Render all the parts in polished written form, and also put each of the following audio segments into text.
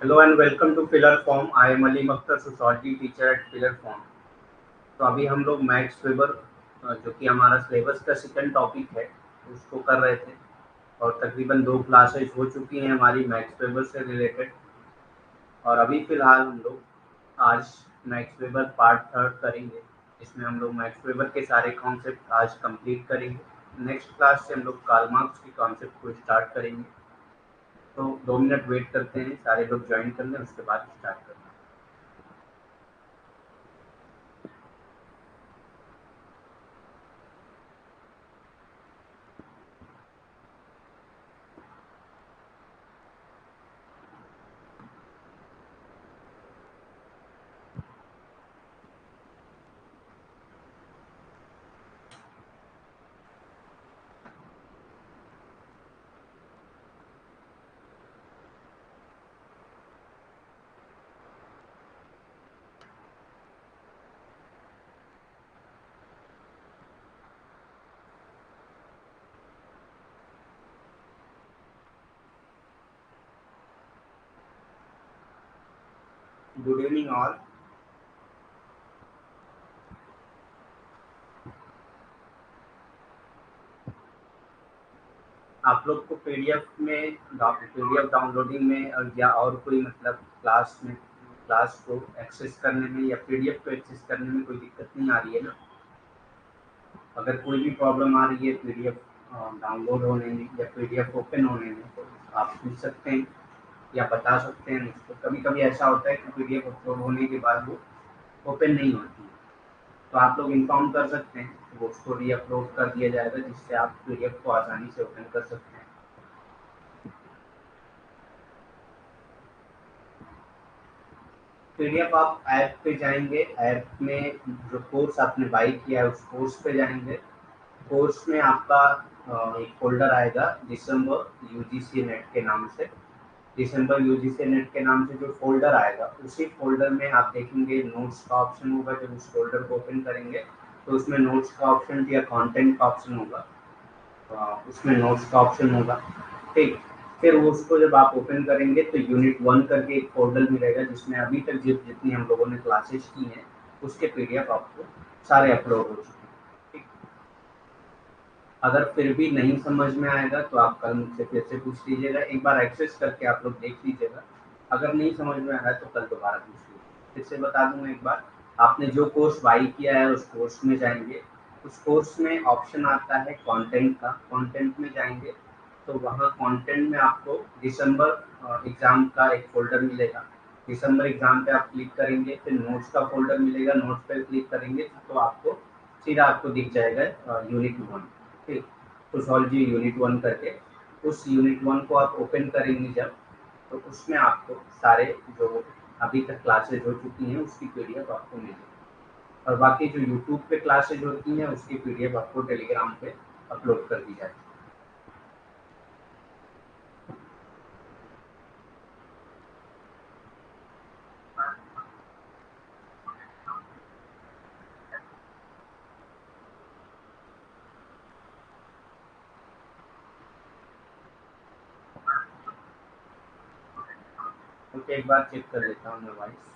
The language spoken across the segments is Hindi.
Hello and welcome to Pillar Form. I am Ali Akhtar, sociology teacher at Pillar Form. तो अभी हम लोग मैक्स वेबर जो कि हमारा सिलेबस का सेकंड टॉपिक है उसको कर रहे थे। और तकरीबन 2 क्लासेज हो चुकी हैं हमारी मैक्स वेबर से रिलेटेड। और अभी फ़िलहाल हम लोग आज मैक्स वेबर पार्ट थर्ड करेंगे। इसमें हम लोग मैक्स वेबर के सारे कॉन्सेप्ट आज कंप्लीट करेंगे। नेक्स्ट क्लास से हम लोग कार्ल मार्क्स की कॉन्सेप्ट को स्टार्ट करेंगे। तो 2 मिनट वेट करते हैं, सारे लोग ज्वाइन कर लें, उसके बाद स्टार्ट करते हैं। Good evening all. आप लोग को पीडीएफ में पीडीएफ डाउनलोडिंग में या और कोई मतलब क्लास को एक्सेस करने में या पीडीएफ को एक्सेस करने में कोई दिक्कत नहीं आ रही है ना? अगर कोई भी प्रॉब्लम आ रही है पीडीएफ डाउनलोड होने में या पीडीएफ ओपन होने में तो आप पूछ सकते हैं या बता सकते हैं मुझको। कभी कभी ऐसा होता है कि पीडीएफ अपलोड होने के बाद वो ओपन नहीं होती है, तो आप लोग इन्फॉर्म कर सकते हैं, तो वो उसको री अपलोड कर दिया जाएगा जिससे आप पीडीएफ को आसानी से ओपन कर सकते हैं। पीडीएफ आप ऐप पे जाएंगे, ऐप में जो कोर्स आपने बाई किया है उस कोर्स पे जाएंगे। कोर्स में आपका एक फ़ोल्डर आएगा दिसंबर यूजीसी नेट के नाम से। दिसंबर यूजीसी नेट के नाम से जो फ़ोल्डर आएगा उसी फ़ोल्डर में आप देखेंगे नोट्स का ऑप्शन होगा। जब उस फ़ोल्डर को ओपन करेंगे तो उसमें नोट्स का ऑप्शन या कंटेंट का ऑप्शन होगा। उसमें नोट्स का ऑप्शन होगा। ठीक, फिर वो उसको जब आप ओपन करेंगे तो यूनिट 1 करके एक फ़ोल्डर मिलेगा जिसमें अभी तक जितनी हम लोगों ने क्लासेस की हैं उसके पीडीएफ आपको सारे अपलोड हो चुके हैं। ठीक, अगर फिर भी नहीं समझ में आएगा तो आप कल मुझसे फिर से पूछ लीजिएगा, एक बार एक्सेस करके आप लोग देख लीजिएगा। अगर नहीं समझ में आया तो कल दोबारा पूछ लीजिएगा। फिर से बता दूंगा एक बार, आपने जो कोर्स बाई किया है उस कोर्स में जाएंगे। उस कोर्स में ऑप्शन आता है कंटेंट का, कंटेंट में जाएंगे तो वहाँ कंटेंट में आपको दिसंबर एग्जाम का एक फोल्डर मिलेगा। दिसंबर एग्जाम पे आप क्लिक करेंगे, फिर नोट्स का फोल्डर मिलेगा, नोट्स पे क्लिक करेंगे तो आपको सीधा आपको दिख जाएगा यूनिट 1। ठीक, सोशोलॉजी यूनिट 1 करके उस यूनिट 1 को आप ओपन करेंगे जब, तो उसमें आपको सारे जो अभी तक क्लासेज हो चुकी हैं उसकी पीडीएफ आपको मिलेगी। और बाकी जो यूट्यूब पे क्लासेज होती हैं उसकी पीडीएफ आपको टेलीग्राम पे अपलोड कर दी जाएगी। ओके, एक बार चेक कर लेता हूँ मैं वॉइस।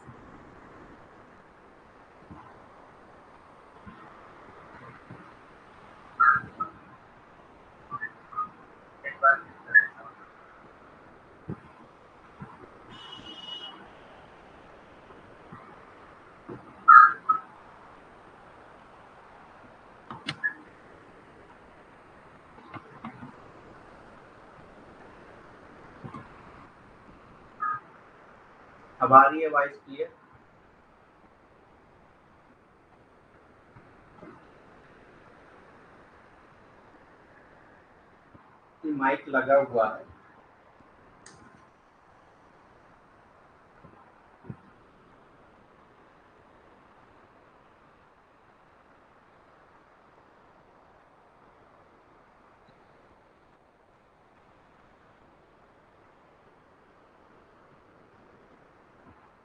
अब आ रही है वॉइस क्लियर? माइक लगा हुआ है।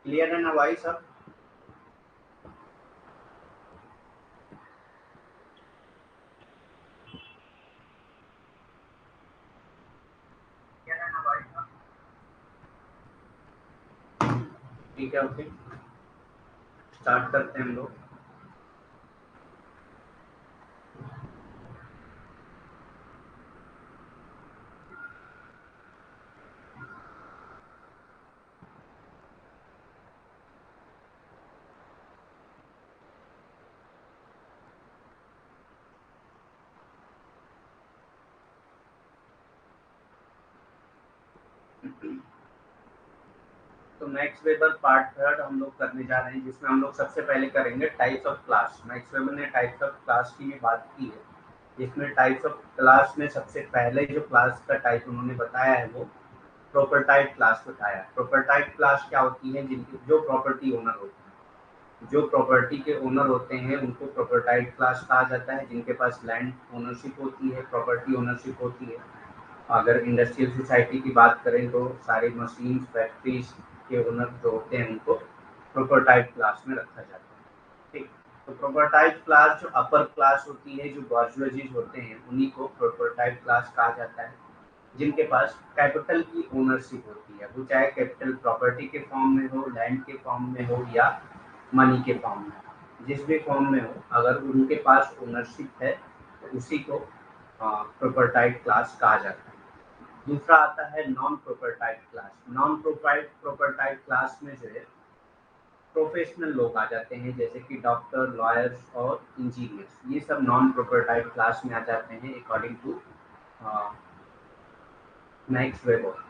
क्लियर है ना वॉइस अब? ठीक है, ओके, स्टार्ट करते हैं हम लोग। तो मैक्स वेबर पार्ट थर्ड हम लोग करने जा रहे हैं, जिसमें हम लोग सबसे पहले करेंगे types of class. Max weber ने टाइप्स ऑफ क्लास की भी बात की है, जिसमें टाइप्स ऑफ क्लास में सबसे पहले जो क्लास का टाइप उन्होंने बताया है वो प्रॉपर्टाइप क्लास बताया। प्रॉपर्टाइप क्लास क्या होती है? जिनकी जो प्रॉपर्टी ओनर होते हैं, जो प्रॉपर्टी के ओनर होते हैं उनको प्रॉपर्टाइप क्लास कहा जाता है। जिनके पास लैंड ओनरशिप होती है, प्रॉपर्टी ओनरशिप होती है। अगर इंडस्ट्रियल सोसाइटी की बात करें तो सारी मशीन फैक्ट्रीज के ओनर जो होते हैं उनको प्रोटोटाइप क्लास में रखा जाता है। ठीक, तो प्रोटोटाइप क्लास जो अपर क्लास होती है, जो बर्जुअजीज होते हैं, उन्हीं को प्रोटोटाइप क्लास कहा जाता है। जिनके पास कैपिटल की ओनरशिप होती है, वो चाहे कैपिटल प्रॉपर्टी के फॉर्म में हो, लैंड के फॉर्म में हो या मनी के फॉर्म में हो, जिस भी फॉर्म में हो, अगर उनके पास ओनरशिप है तो उसी को प्रोटोटाइप क्लास कहा जाता है। दूसरा आता है non prototype class. Non prototype class में जो है प्रोफेशनल लोग आ जाते हैं, जैसे कि डॉक्टर, लॉयर्स और इंजीनियर्स। ये सब नॉन प्रोटोटाइप क्लास में आ जाते हैं अकॉर्डिंग टू मैक्स वेबर।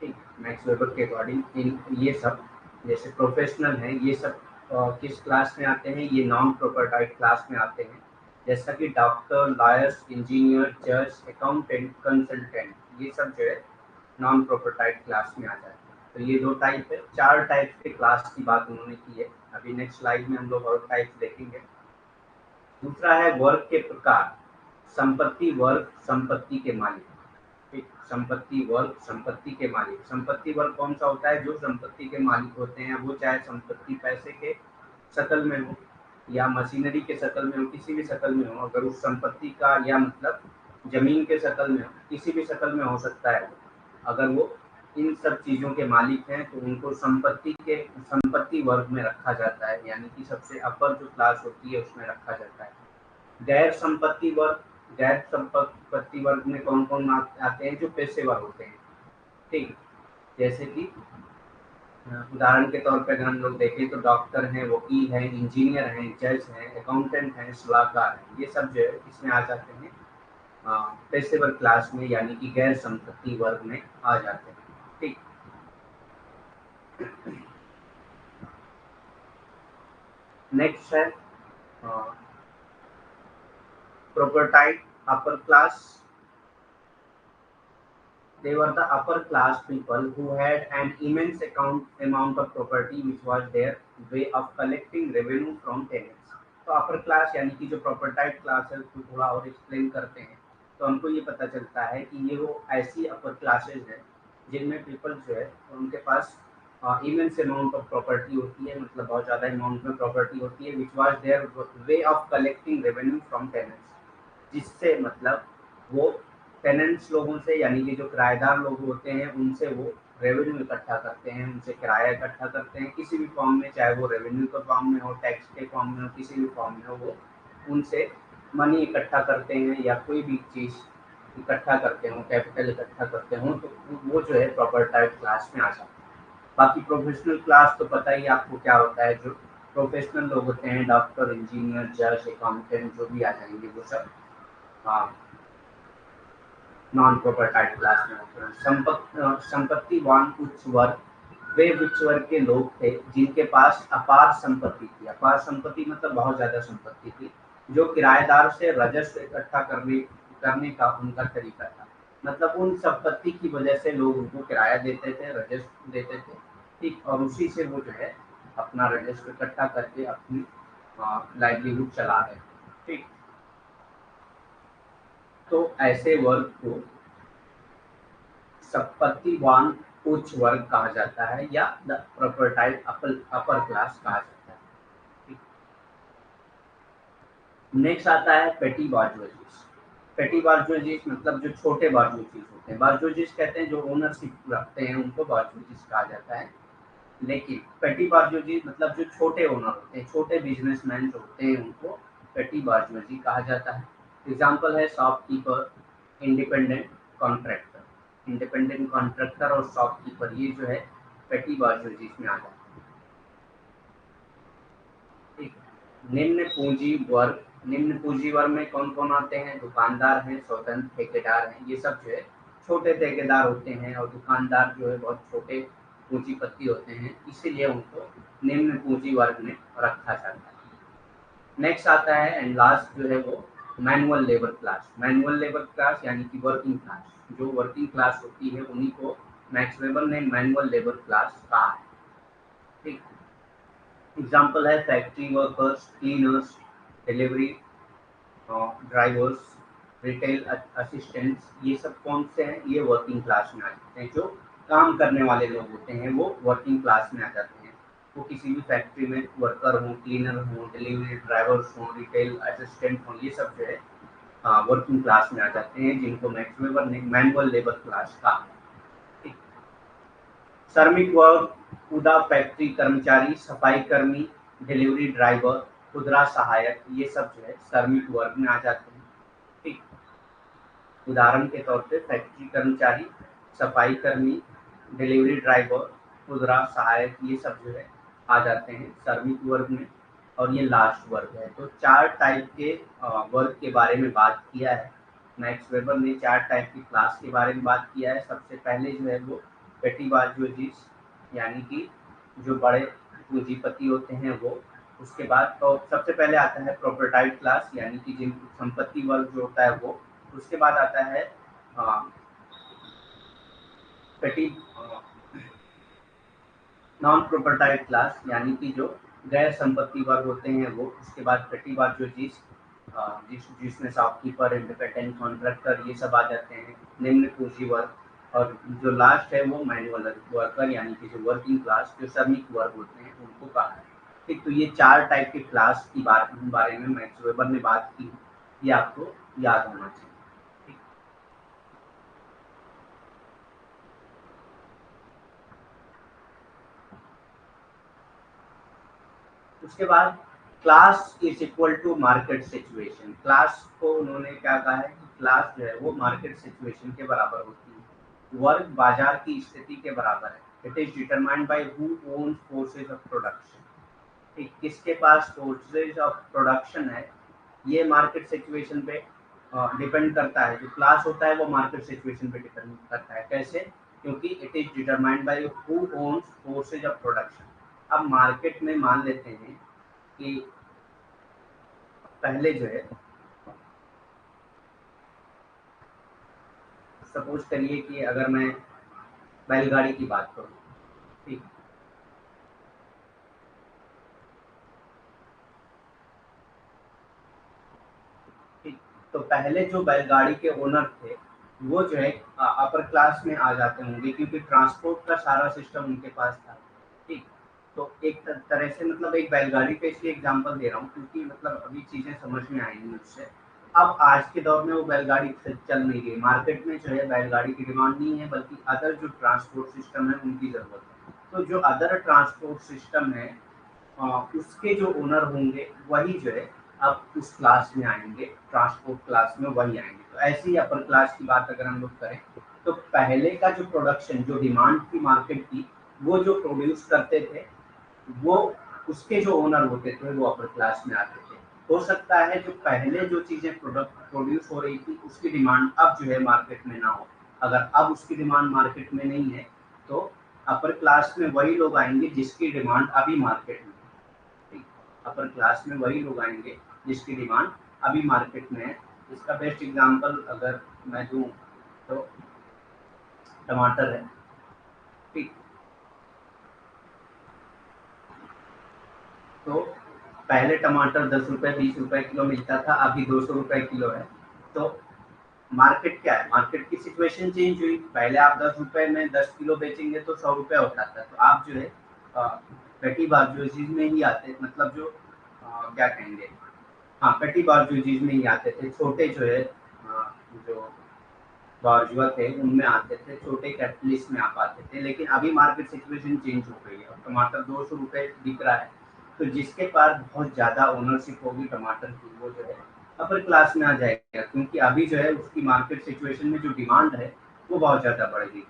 ठीक, मैक्स वेबर के अकॉर्डिंग इन ये सब जैसे प्रोफेशनल हैं, ये सब किस क्लास में आते हैं? ये नॉन प्रोटोटाइप क्लास में आते हैं। जैसा कि डॉक्टर, लॉयर्स, इंजीनियर, जज, अकाउंटेंट, कंसल्टेंट, ये सब जो है नॉन प्रोटोटाइप क्लास में आ जाते हैं। तो ये दो टाइप है, चार टाइप के क्लास की बात उन्होंने की है। अभी नेक्स्ट स्लाइड में हम लोग और टाइप देखेंगे। दूसरा है वर्ग के प्रकार। संपत्ति वर्ग, संपत्ति के मालिक। ठीक, संपत्ति वर्ग, संपत्ति के मालिक। संपत्ति वर्ग कौन सा होता है? जो संपत्ति के मालिक होते हैं, वो चाहे संपत्ति पैसे के शकल में हो या मशीनरी के शकल में हो, किसी भी शकल में हो, अगर उस संपत्ति का या मतलब जमीन के शकल में हो, किसी भी शकल में हो सकता है, अगर वो इन सब चीजों के मालिक हैं तो उनको संपत्ति वर्ग में रखा जाता है, यानी कि सबसे अपर जो क्लास होती है उसमें रखा जाता है। गैर संपत्ति वर्ग। गैर संपत्ति वर्ग में कौन कौन आते हैं? जो पेशेवर होते हैं। ठीक, जैसे कि उदाहरण के तौर पर अगर हम लोग देखें तो डॉक्टर हैं, वकील हैं, इंजीनियर हैं, जज हैं, अकाउंटेंट हैं, सलाहकार हैं, ये सब जो है इसमें आ जाते हैं पेशेवर क्लास में, यानी कि गैर संपत्ति वर्ग में आ जाते हैं। ठीक, नेक्स्ट है prototype upper class. They were the upper class people who had an immense amount of property which was their way of collecting revenue from tenants. तो अपर क्लास यानी कि जो प्रोटोटाइप क्लास है उसको थोड़ा और एक्सप्लेन करते हैं तो हमको ये पता चलता है कि ये वो ऐसी अपर क्लासेज है जिनमें पीपल जो है उनके पास इमेंस अमाउंट ऑफ प्रॉपर्टी होती है, मतलब बहुत ज़्यादा अमाउंट में प्रॉपर्टी होती है, which was their way of collecting revenue from tenants, जिससे मतलब वो टेनेंट्स लोगों से यानी कि जो किराएदार लोग होते हैं उनसे वो रेवेन्यू इकट्ठा करते हैं, उनसे किराया इकट्ठा करते हैं किसी भी फॉर्म में, चाहे वो रेवेन्यू के फॉर्म में हो, टैक्स के फॉर्म में हो, किसी भी फॉर्म में हो, वो उनसे मनी इकट्ठा करते हैं या कोई भी चीज़ इकट्ठा करते हो, कैपिटल इकट्ठा करते हो, तो वो जो है प्रॉपर्टाइप क्लास में आ जाता है। बाकी प्रोफेशनल क्लास तो पता ही आपको क्या होता है, जो प्रोफेशनल लोग होते हैं, डॉक्टर, इंजीनियर, जज, अकाउंटेंट, जो भी आ जाएंगे वो सब नॉन प्रोपर्टाइप क्लास में होते हैं। संपत्तिवान उच्च वर्ग वे उच्च वर्ग के लोग थे जिनके पास अपार संपत्ति थी। अपार संपत्ति मतलब बहुत ज्यादा संपत्ति थी, जो किराएदार से राजस्व इकट्ठा करने का उनका तरीका था। मतलब उन संपत्ति की वजह से लोग उनको किराया देते थे, राजस्व देते थे। ठीक, और उसी से वो जो है अपना राजस्व इकट्ठा करके अपनी लाइवलीहुड चला रहे। ठीक, तो ऐसे वर्ग को संपत्तिवान उच्च वर्ग कहा जाता है या द प्रोपर्टाइप अपर क्लास कहा जाता है। नेक्स्ट आता है पेटी बार्जुअजीज। पेटी बार्जुअजीज मतलब जो छोटे बार्जुअजीज होते हैं। बार्जुअजीज कहते हैं जो ओनरशिप रखते हैं, उनको बार्जुअजीज कहा जाता है। लेकिन पेटी बार्जोजी मतलब जो छोटे ओनर होते हैं, छोटे बिजनेसमैन जो होते हैं, उनको पेटी बार्जोजी कहा जाता है। एग्जाम्पल है shopkeeper, independent contractor. Independent contractor और शॉपकीपर ये जो है पेटी बार्जोजी में आ जाता है। ठीक है। निम्न पूंजी वर्ग, निम्न पूंजी वर्ग में कौन कौन आते हैं? दुकानदार हैं, स्वतंत्र ठेकेदार हैं, ये सब जो है छोटे ठेकेदार होते हैं, और दुकानदार जो है बहुत छोटे पूंजीपति होते हैं, इसीलिए उनको निम्न पूंजी वर्ग में रखा जाता है। नेक्स्ट आता है एंड लास्ट जो है वो manual labour class. Manual labour class यानी कि वर्किंग क्लास, जो वर्किंग क्लास होती है उन्हीं को मैक्स वेबर ने मैनुअल लेबर क्लास कहा है। ठीक, एग्जाम्पल है factory workers, cleaners, delivery drivers, retail assistants, ये सब कौन से हैं? ये वर्किंग क्लास में आ जाते हैं। जो काम करने वाले लोग होते हैं वो वर्किंग क्लास में आ जाते हैं। वो किसी भी फैक्ट्री में वर्कर हों, क्लीनर हों, डिलीवरी ड्राइवर्स हों, रिटेल असिस्टेंट हों, ये सब जो है वर्किंग क्लास में आ जाते हैं, जिनको मैक्स वेबर ने मैनुअल लेबर क्लास कहा। श्रमिक वर्ग, खुदा फैक्ट्री कर्मचारी, सफाई कर्मी, डिलीवरी ड्राइवर, खुदरा सहायक, ये सब जो है श्रमिक वर्ग में आ जाते हैं। ठीक, उदाहरण के तौर पे फैक्ट्री कर्मचारी, सफाई कर्मी, डिलीवरी ड्राइवर, खुदरा सहायक, ये सब जो है आ जाते हैं श्रमिक वर्ग में। और ये लास्ट वर्ग है। तो 4 टाइप के वर्ग के बारे में बात किया है मैक्स वेबर ने। 4 टाइप की क्लास के बारे में बात किया है। सबसे पहले जो है वो पेटी बार्जोइजीज, यानी कि जो बड़े पूंजीपति होते हैं वो। उसके बाद तो सबसे पहले आता है प्रॉपर्टाइज क्लास, यानी कि जिन संपत्ति वर्ग जो होता है वो। उसके बाद आता है पेटी नॉन प्रॉपर्टाइज क्लास, यानी कि जो गैर संपत्ति वर्ग होते हैं वो। उसके बाद पेटी बार्जोइजीज जिसमें शॉपकीपर, इंडिपेंडेंट कॉन्ट्रैक्टर, ये सब आ जाते हैं। निम्न पूंजी वर्ग, और जो लास्ट है वो मैनुअल वर्कर, यानी कि जो वर्किंग क्लास, जो श्रमिक वर्ग होते हैं, उनको कहा है। ठीक, तो ये 4 टाइप के क्लास की बारे में मैक्स वेबर ने बात की, ये आपको याद होना चाहिए। उसके बाद class is equal to market situation. Class को उन्होंने क्या कहा है कि क्लास जो है वो मार्केट सिचुएशन के बराबर होती है। वर्ग बाजार की स्थिति के बराबर है। It is determined by who owns forces of production. किसके पास फोर्सेज ऑफ प्रोडक्शन है, ये मार्केट सिचुएशन पे डिपेंड करता है। जो क्लास होता है वो मार्केट सिचुएशन पे डिपेंड करता है। कैसे? क्योंकि it is determined by who owns forces of production. अब मार्केट में मान लेते हैं कि पहले जो है, सपोज करिए कि अगर मैं बैलगाड़ी की बात करूं, ठीक, ठीक, तो पहले जो बैलगाड़ी के ओनर थे वो जो है अपर क्लास में आ जाते होंगे, क्योंकि ट्रांसपोर्ट का सारा सिस्टम उनके पास था। ठीक, तो एक तरह से मतलब एक बैलगाड़ी पे इसलिए एग्जांपल दे रहा हूँ क्योंकि मतलब अभी चीजें समझ में आएंगी मुझसे। अब आज के दौर में वो बैलगाड़ी चल नहीं रही, मार्केट में जो है बैलगाड़ी की डिमांड नहीं है, बल्कि अदर जो ट्रांसपोर्ट सिस्टम है उनकी जरूरत है। तो जो अदर ट्रांसपोर्ट सिस्टम है उसके जो ओनर होंगे वही जो है अब उस क्लास में आएंगे, ट्रांसपोर्ट क्लास में वही आएंगे। तो ऐसी ही अपर क्लास की बात अगर हम लोग करें, तो पहले का जो प्रोडक्शन, जो डिमांड की मार्केट की, वो जो प्रोड्यूस करते थे वो, उसके जो ओनर होते थे वो अपर क्लास में आते थे। हो सकता है जो पहले जो चीजें प्रोडक्ट प्रोड्यूस हो रही थी उसकी डिमांड अब जो है मार्केट में ना हो। अगर अब उसकी डिमांड मार्केट में नहीं है तो अपर क्लास में वही लोग आएंगे जिसकी डिमांड अभी मार्केट में है। अपर क्लास में वही लोग आएंगे जिसकी डिमांड अभी मार्केट में है। इसका बेस्ट एग्जांपल अगर मैं दूं तो टमाटर है। ठीक, तो पहले टमाटर 10 रुपए 20 रुपए किलो मिलता था, अभी 200 रुपए किलो है। तो मार्केट क्या है, मार्केट की सिचुएशन चेंज हुई। पहले आप 10 रुपए में 10 किलो बेचेंगे तो 100 रुपए होता था। तो आप जो है पेटी बार्जोइजीज में ही आते, मतलब जो क्या कहेंगे, हाँ पेटी बार्जोइजीज में ही आते थे। छोटे जो है जो बार्जुआ थे उनमें आते थे, छोटे कैपिटलिस्ट में आ पाते थे। लेकिन अभी मार्केट सिचुएशन चेंज हो गई है, टमाटर 200 रुपये बिक रहा है, तो जिसके पास बहुत ज़्यादा ओनरशिप होगी टमाटर की, वो जो है अपर क्लास में आ जाएगा, क्योंकि अभी जो है उसकी मार्केट सिचुएशन में जो डिमांड है वो बहुत ज़्यादा बढ़ गई,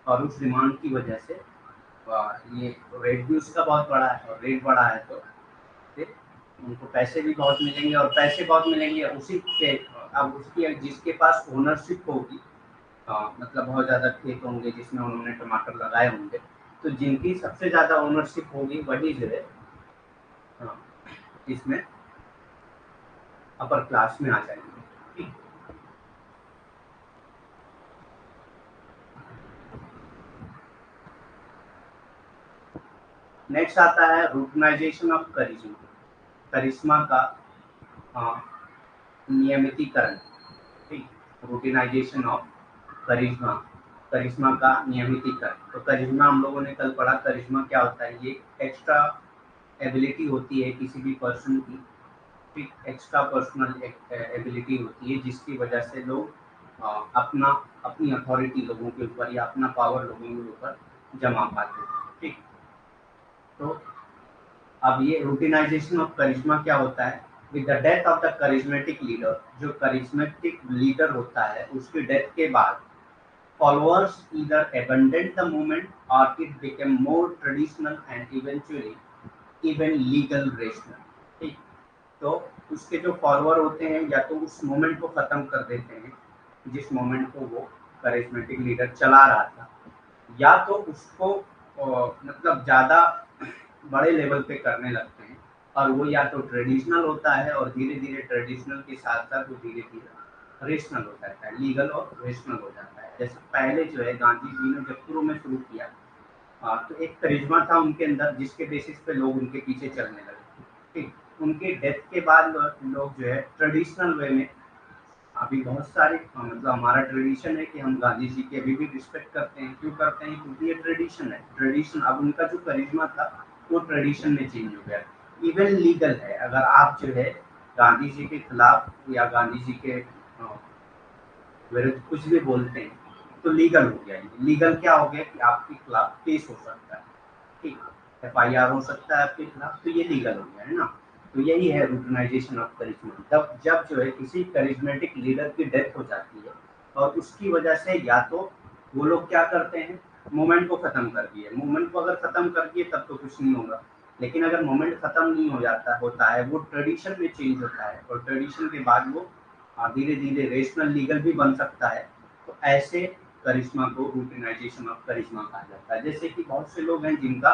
और उस डिमांड की वजह से ये रेट भी उसका बहुत बड़ा है, और रेट बड़ा है तो फिर उनको पैसे भी बहुत मिलेंगे, और पैसे बहुत मिलेंगे उसी से। अब उसकी जिसके पास ओनरशिप होगी, मतलब बहुत ज़्यादा खेत होंगे जिसमें उन्होंने टमाटर लगाए होंगे, तो जिनकी सबसे ज़्यादा ओनरशिप होगी वही जो है हाँ, इसमें अपर क्लास में आ जाएंगे। नेक्स्ट आता है रूटनाइजेशन ऑफ करिश्मा। करिश्मा का नियमितीकरण, ठीक, रूटिनाइजेशन ऑफ करिश्मा, करिश्मा का नियमितीकरण। तो करिश्मा हम लोगों ने कल पढ़ा, करिश्मा क्या होता है, ये एक्स्ट्रा एबिलिटी होती है किसी भी पर्सन की, ठीक, एक्स्ट्रा पर्सनल एबिलिटी होती है जिसकी वजह से लोग अपना अपनी अथॉरिटी लोगों के ऊपर या अपना पावर लोगों के ऊपर जमा पाते हैं, ठीक। तो अब ये रूटिनाइजेशन ऑफ करिश्मा क्या होता है, with the death of the charismatic leader, जो करिश्मेटिक लीडर होता है उसकी डेथ के बाद followers either abandoned the movement or it became more traditional and eventually even legal rational, ठीक। तो उसके जो फॉलोअर होते हैं या तो उस मोमेंट को खत्म कर देते हैं जिस मोमेंट को वो करिश्मेटिक लीडर चला रहा था, या तो उसको मतलब ज़्यादा बड़े लेवल पे करने लगते हैं, और वो या तो ट्रेडिशनल होता है और धीरे धीरे ट्रेडिशनल के साथ साथ वो धीरे धीरे रेशनल हो जाता है, लीगल और रेशनल हो जाता है। जैसे पहले जो है गांधी जी ने जब शुरू में शुरू किया, तो एक करिश्मा था उनके अंदर जिसके बेसिस पे लोग उनके पीछे चलने लगे, ठीक। उनके डेथ के बाद लोग जो है ट्रेडिशनल वे में, अभी बहुत सारे मतलब हमारा ट्रेडिशन है कि हम गांधी जी की अभी भी रिस्पेक्ट करते हैं। क्यों करते हैं, क्योंकि ये ट्रेडिशन है। ट्रेडिशन, अब उनका जो करिश्मा था वो ट्रेडिशन में चेंज हो गया। इवन लीगल है, अगर आप जो है गांधी जी के खिलाफ या गांधी जी के विरुद्ध कुछ भी बोलते हैं तो लीगल हो गया। लीगल क्या हो गया कि आपके खिलाफ केस हो सकता है, ठीक, FIR हो सकता है आपके खिलाफ, तो ये लीगल हो गया है ना। तो यही है रूटनाइजेशन ऑफ करिश्मा। तब जब जो है किसी करिश्मेटिक लीडर की डेथ हो जाती है और उसकी वजह से या तो वो लोग क्या करते हैं, मूवमेंट को खत्म कर दिए। मूवमेंट को अगर खत्म कर दिए तब तो कुछ नहीं होगा, लेकिन अगर मूवमेंट खत्म नहीं हो जाता होता है, वो ट्रेडिशन में चेंज होता है, और ट्रेडिशन के बाद वो धीरे धीरे रेशनल लीगल भी बन सकता है। तो ऐसे करिश्मा को रूटिनाइजेशन ऑफ करिश्मा कहा जाता है। जैसे कि बहुत से लोग हैं जिनका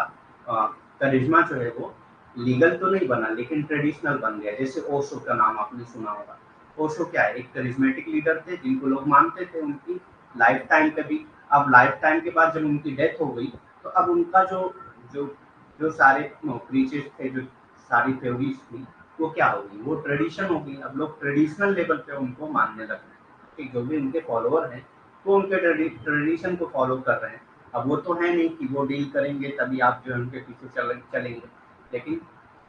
करिश्मा जो है वो लीगल तो नहीं बना लेकिन ट्रेडिशनल बन गया। जैसे ओशो का नाम आपने सुना होगा। ओशो क्या है, एक करिश्मेटिक लीडर थे जिनको लोग मानते थे उनकी लाइफ टाइम पे भी। अब लाइफ टाइम के बाद जब उनकी डेथ हो गई तो अब उनका जो जो जो सारे प्रीचेस थे, जो सारी थ्योरीज थी, वो क्या होगी, वो ट्रेडिशन होगी। अब लोग ट्रेडिशनल लेवल पे उनको मानने लगे कि जो भी उनके फॉलोअर हैं वो उनके ट्रेडिशन को फॉलो कर रहे हैं। अब वो तो है नहीं कि वो डील करेंगे तभी आप जो है उनके पीछे चलेंगे, लेकिन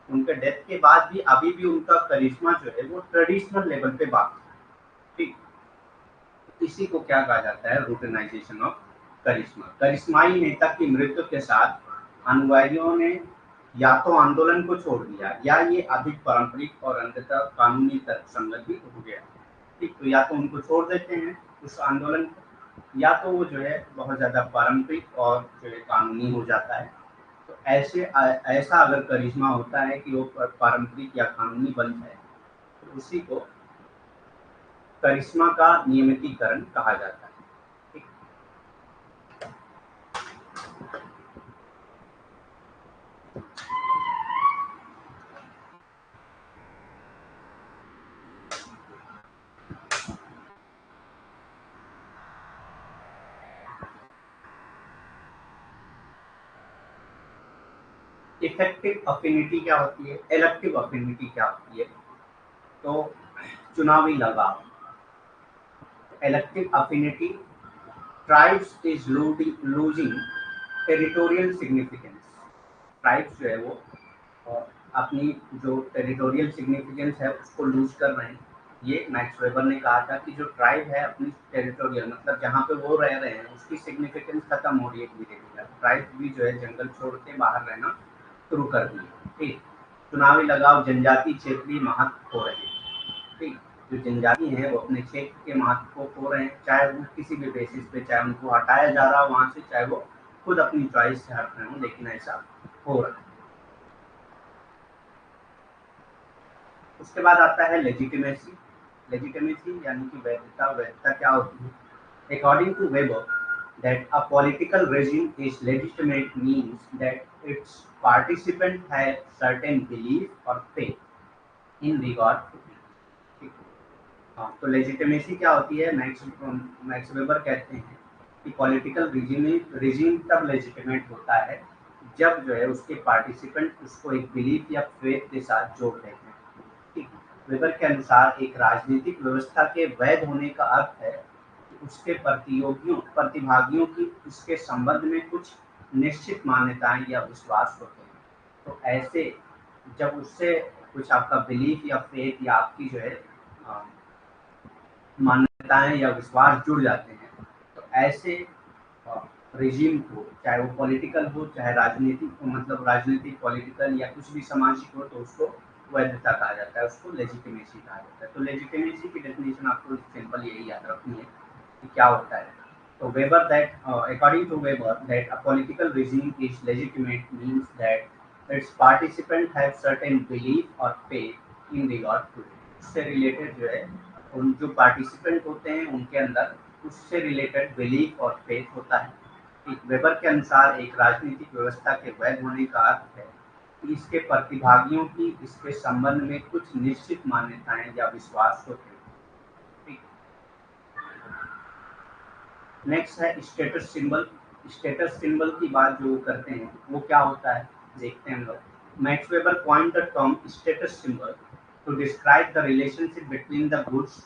उनके डेथ के बाद भी अभी भी उनका करिश्मा जो है वो ट्रेडिशनल लेवल पे बात, ठीक। इसी को क्या कहा जाता है, रूटिनाइजेशन ऑफ करिश्मा। करिश्माई नेता की मृत्यु के साथ अनुयायियों ने या तो आंदोलन को छोड़ दिया या ये अधिक पारंपरिक और अंततः कानूनी तर्कसंगत भी हो गया, ठीक। तो या तो उनको छोड़ देते हैं उस आंदोलन को, या तो वो जो है बहुत ज्यादा पारंपरिक और जो है कानूनी हो जाता है। तो ऐसा अगर करिश्मा होता है कि वो पारंपरिक या कानूनी बन जाए तो उसी को करिश्मा का नियमितीकरण कहा जाता है, ठीक। इफेक्टिव अफिनिटी क्या होती है, इलेक्टिव अफिनिटी क्या होती है, तो चुनावी लगाव। Elective affinity, tribes is losing territorial significance. Tribes जो है वो अपनी जो टेरिटोरियल सिग्निफिकेंस है उसको लूज कर रहे हैं। ये मैक्स वेबर ने कहा था कि जो ट्राइब है अपनी टेरिटोरियल मतलब जहाँ पे वो रह रहे हैं उसकी सिग्निफिकेंस खत्म हो रही है धीरे धीरे। ट्राइब भी जो है जंगल छोड़ के बाहर रहना शुरू कर दिए। ठीक, चुनावी लगाव जनजाति क्षेत्रीय महत्व हो रहे हैं। ठीक, जो जनजाति हैं वो अपने क्षेत्र के महत्व को खो रहे हैं, चाहे वो किसी भी बेसिस पे, चाहे उनको हटाया जा रहा हो वहाँ से, चाहे वो खुद अपनी चॉइस से हट रहे हो, लेकिन ऐसा हो रहा है। उसके बाद आता है लेजिटिमेसी। लेजिटिमेसी यानी कि वैधता। वैधता क्या होती है? According to Weber that a political regime is legitimate means that its participants have certain belief or faith in regard to it। हाँ, तो लेजिटिमेसी क्या होती है? मैक्स वेबर कहते हैं कि पॉलिटिकल रिजीम तब लेजिटिमेट होता है जब जो है उसके पार्टिसिपेंट उसको एक बिलीफ या फेथ के साथ जोड़ देते हैं। ठीक, वेबर के अनुसार एक राजनीतिक व्यवस्था के वैध होने का अर्थ है कि उसके प्रतिभागियों की उसके संबंध में कुछ निश्चित मान्यताएं या विश्वास होते हैं। तो ऐसे जब उससे कुछ आपका बिलीफ या फेथ या आपकी जो है मान्यताएं या विश्वास जुड़ जाते हैं, तो ऐसे रिजीम को, चाहे वो पॉलिटिकल हो चाहे राजनीतिक हो, मतलब राजनीतिक पॉलिटिकल या कुछ भी सामाजिक हो, तो उसको वैधता कहा जाता है, उसको लेजिटिमेसी कहा जाता है। तो लेजिटिमेसी की डेफिनेशन आपको सिंपल यही याद रखनी है कि क्या होता है। तो Weber that according to Weber that a political regime is legitimate means that its participant have certain belief और faith in regard to it. उससे रिलेटेड जो है उन जो पार्टिसिपेंट होते हैं उनके अंदर उससे रिलेटेड बिलीफ और फेथ होता है। वेबर के अनुसार एक राजनीतिक व्यवस्था के वैध होने का अर्थ है कि इसके प्रतिभागियों की इसके संबंध में कुछ निश्चित मान्यताएं या विश्वास होते हैं। ठीक, नेक्स्ट है स्टेटस सिंबल। स्टेटस सिंबल की बात जो करते हैं वो क्या होता है, देखते हैं हम लोग। Max Weber coined the term status symbol to describe the relationship between the goods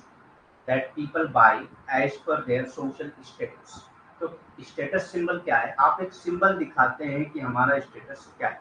that people buy as per their social status. तो स्टेटस सिंबल क्या है? आप एक सिंबल दिखाते हैं कि हमारा स्टेटस क्या है।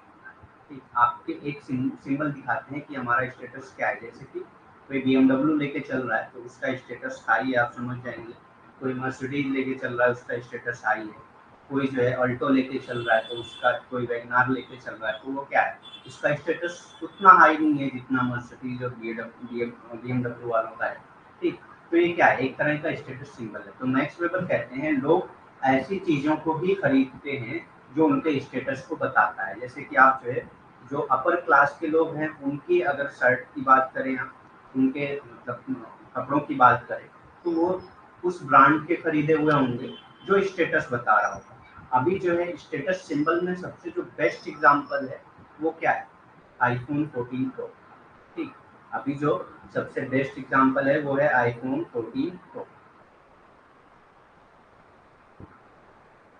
ठीक, आपके एक सिंबल दिखाते हैं कि हमारा स्टेटस क्या है। जैसे कि कोई BMW लेके चल रहा है तो उसका स्टेटस हाई है, आप समझ जाएंगे। कोई मर्सिडीज लेके चल रहा है उसका स्टेटस हाई है। कोई जो है अल्टो लेके चल रहा है तो उसका, कोई वैगनार लेके चल रहा है तो वो क्या है, उसका स्टेटस उतना हाई नहीं है जितना मर्सिडीज और BMW वालों का है। ठीक, तो ये क्या है, एक तरह का स्टेटस सिंबल है। तो मैक्स वेबर कहते हैं लोग ऐसी चीजों को भी खरीदते हैं जो उनके स्टेटस को बताता है। जैसे कि आप जो है जो अपर क्लास के लोग हैं उनकी अगर शर्ट की बात करें, उनके मतलब कपड़ों की बात करें, तो वो उस ब्रांड के खरीदे हुए होंगे जो स्टेटस बता रहा होगा। अभी जो है स्टेटस सिंबल में सबसे जो बेस्ट एग्जांपल है वो क्या है? IPhone 14 pro. ठीक, अभी जो सबसे बेस्ट एग्जांपल है वो है आईफोन 14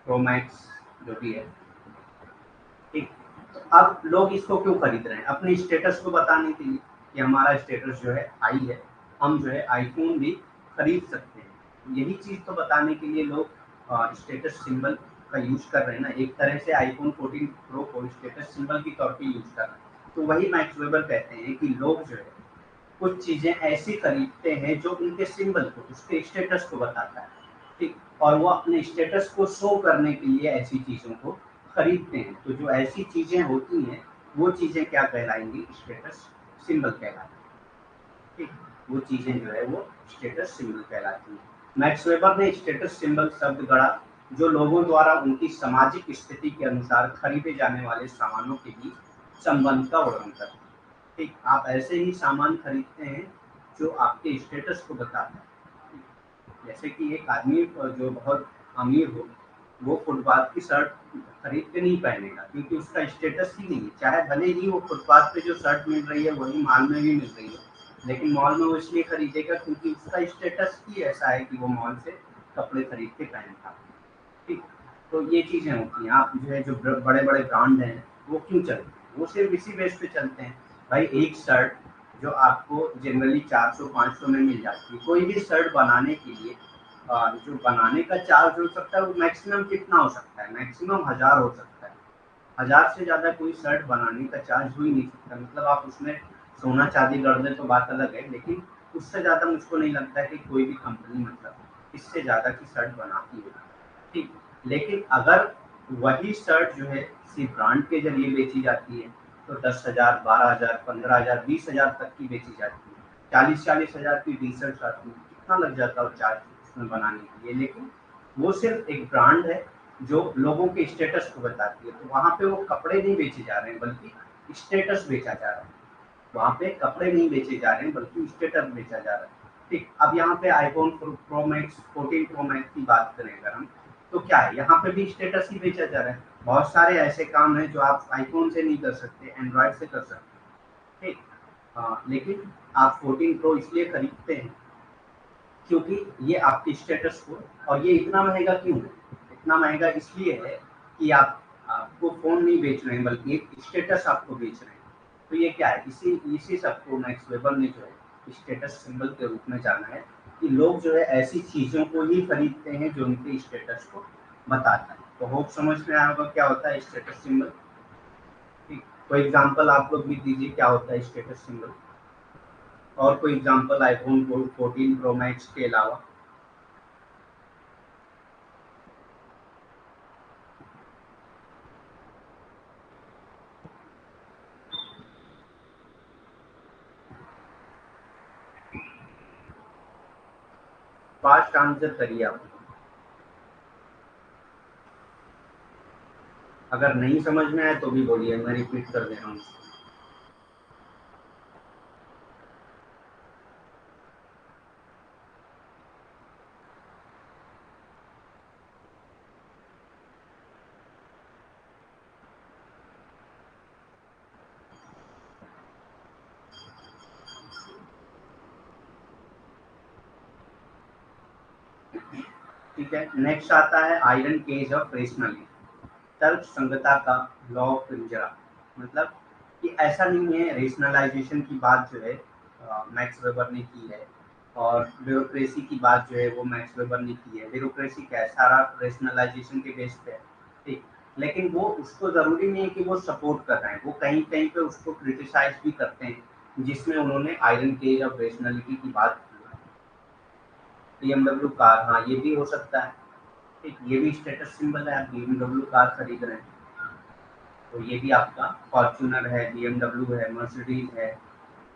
प्रो मैक्स जो भी है। ठीक, तो अब लोग इसको क्यों खरीद रहे हैं? अपने स्टेटस को बताने के लिए कि हमारा स्टेटस जो है हाई है, हम जो है आईफोन भी खरीद सकते हैं। यही चीज तो बताने के लिए लोग स्टेटस सिंबल का यूज कर रहे हैं ना। एक तरह से आईफोन 14 प्रो को स्टेटस सिंबल के तौर पे यूज कर रहे हैं। तो वही मैक्स वेबर कहते हैं कि लोग जो है कुछ चीजें ऐसी खरीदते हैं जो उनके सिंबल को, उसके स्टेटस को बताता है। ठीक, और वो अपने स्टेटस को शो करने के लिए ऐसी चीजों को खरीदते हैं। तो जो ऐसी चीजें होती हैं वो चीजें क्या कहलाएंगी? स्टेटस सिंबल कहलाती हैं। ठीक, वो चीजें जो है वो स्टेटस सिंबल कहलाती हैं। मैक्स वेबर ने स्टेटस सिंबल शब्द गढ़ा जो लोगों द्वारा उनकी सामाजिक स्थिति के अनुसार खरीदे जाने वाले सामानों के बीच संबंध का वर्णन करते हैं। ठीक, आप ऐसे ही सामान खरीदते हैं जो आपके स्टेटस को बताता है। जैसे कि एक आदमी जो बहुत अमीर हो वो फुटपाथ की शर्ट खरीद के नहीं पहनेगा क्योंकि उसका स्टेटस ही नहीं है। चाहे भले ही वो फुटपाथ पे जो शर्ट मिल रही है वही मॉल में भी मिल रही है, लेकिन मॉल में वो इसलिए खरीदेगा क्योंकि उसका स्टेटस ही ऐसा है कि वो मॉल से कपड़े खरीद के पहनता। ठीक, तो ये चीजें होती हैं। आप जो है जो बड़े बड़े ब्रांड हैं वो क्यों चलते हैं? वो सिर्फ इसी बेस पे चलते हैं। भाई एक शर्ट जो आपको जनरली 400-500 में मिल जाती है, कोई भी शर्ट बनाने के लिए जो बनाने का चार्ज हो सकता है वो मैक्सिमम कितना हो सकता है? मैक्सिमम 1000 हो सकता है। 1000 से ज्यादा कोई शर्ट बनाने का चार्ज हो ही नहीं सकता। मतलब आप उसमें सोना चांदी गढ़ दें तो बात अलग है, लेकिन उससे ज़्यादा मुझको नहीं लगता है कि कोई भी कंपनी मतलब इससे ज़्यादा की शर्ट बनाती है, ठीक। लेकिन अगर वही शर्ट जो है किसी ब्रांड के जरिए बेची जाती है तो 10,000, 12,000, 15,000, 20,000 तक की बेची जाती है। 40,000 की टी शर्ट आती है, कितना लग जाता है चार्ज उसमें बनाने के लिए। लेकिन वो सिर्फ एक ब्रांड है जो लोगों के स्टेटस को बताती है, तो वहाँ पे वो कपड़े नहीं बेचे जा रहे हैं बल्कि स्टेटस बेचा जा रहा है। वहाँ पे कपड़े नहीं बेचे जा रहे हैं बल्कि स्टेटस बेचा जा रहा है, ठीक। अब यहाँ पे iPhone pro max 14 pro max की बात करें अगर हम, तो क्या है, यहाँ पे भी स्टेटस ही बेचा जा रहा है। बहुत सारे ऐसे काम हैं जो आप आईफोन से नहीं कर सकते, एंड्रॉयड से कर सकते, ठीक। लेकिन आप 14 प्रो इसलिए खरीदते हैं क्योंकि ये आपके स्टेटस को, और ये इतना महंगा क्यों है, इतना महंगा इसलिए है कि आपको फोन नहीं बेच रहे हैं बल्कि एक स्टेटस आपको बेच रहे हैं। तो ये क्या है, इसी सबको मैक्स वेबर ने जो है स्टेटस सिंबल के रूप में जाना है कि लोग जो है ऐसी चीजों को ही खरीदते हैं जो उनके स्टेटस को बताता है। तो होप समझ में आया होगा क्या होता है स्टेटस सिंबल, ठीक। कोई एग्जांपल आप लोग भी दीजिए क्या होता है स्टेटस सिंबल, और कोई एग्जांपल आईफोन 14 प्रो मैक्स के अलावा। फास्ट आंसर करिए आप। अगर नहीं समझ में आए तो भी बोलिए, मैं रिपीट कर दे रहा हूँ। ठीक है, नेक्स्ट आता है आयरन केज ऑफ रेशनलिटी, तर्क संगता का लॉ ऑफ पिंजरा। मतलब कि ऐसा नहीं है, रेशनलाइजेशन की बात जो है मैक्स वेबर ने की है, और ब्यूरोक्रेसी की बात जो है वो मैक्स वेबर ने की है। ब्यूरोक्रेसी क्या है, सारा रेशनलाइजेशन के बेस पे है, ठीक। लेकिन वो उसको जरूरी नहीं है कि वो सपोर्ट कर रहे हैं, वो कहीं कहीं पे उसको क्रिटिसाइज भी करते हैं, जिसमें उन्होंने आयरन केज ऑफ रेशनलिटी की बात की है। BMW कार, हाँ ये भी हो सकता है, ठीक। ये भी स्टेटस सिंबल है, आप BMW कार खरीद रहे हैं तो ये भी आपका फॉर्च्यूनर है, BMW है, मर्सिडीज है,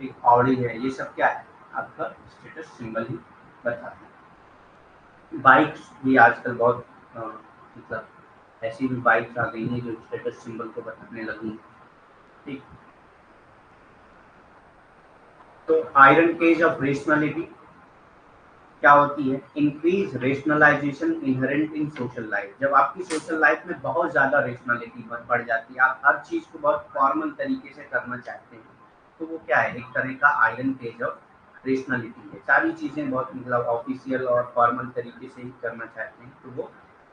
ठीक, ऑडी है, ये सब क्या है, आपका स्टेटस सिंबल ही बताते हैं। बाइक्स भी आजकल बहुत मतलब ऐसी भी बाइक्स आ गई हैं जो स्टेटस सिंबल को बताने लगी हैं, ठीक। तो आयरन केज ऑफ रेशनलिटी क्या होती है, increase rationalisation inherent in social life. जब आपकी सोशल लाइफ में बहुत ज्यादा रेशनलिटी बढ़ जाती है, आप हर चीज को बहुत फॉर्मल तरीके से करना चाहते हैं, तो वो क्या है, एक तरह का आयरन केज ऑफ रेशनलिटी है। सारी चीजें बहुत मतलब ऑफिशियल और फॉर्मल तरीके से ही करना चाहते हैं, तो वो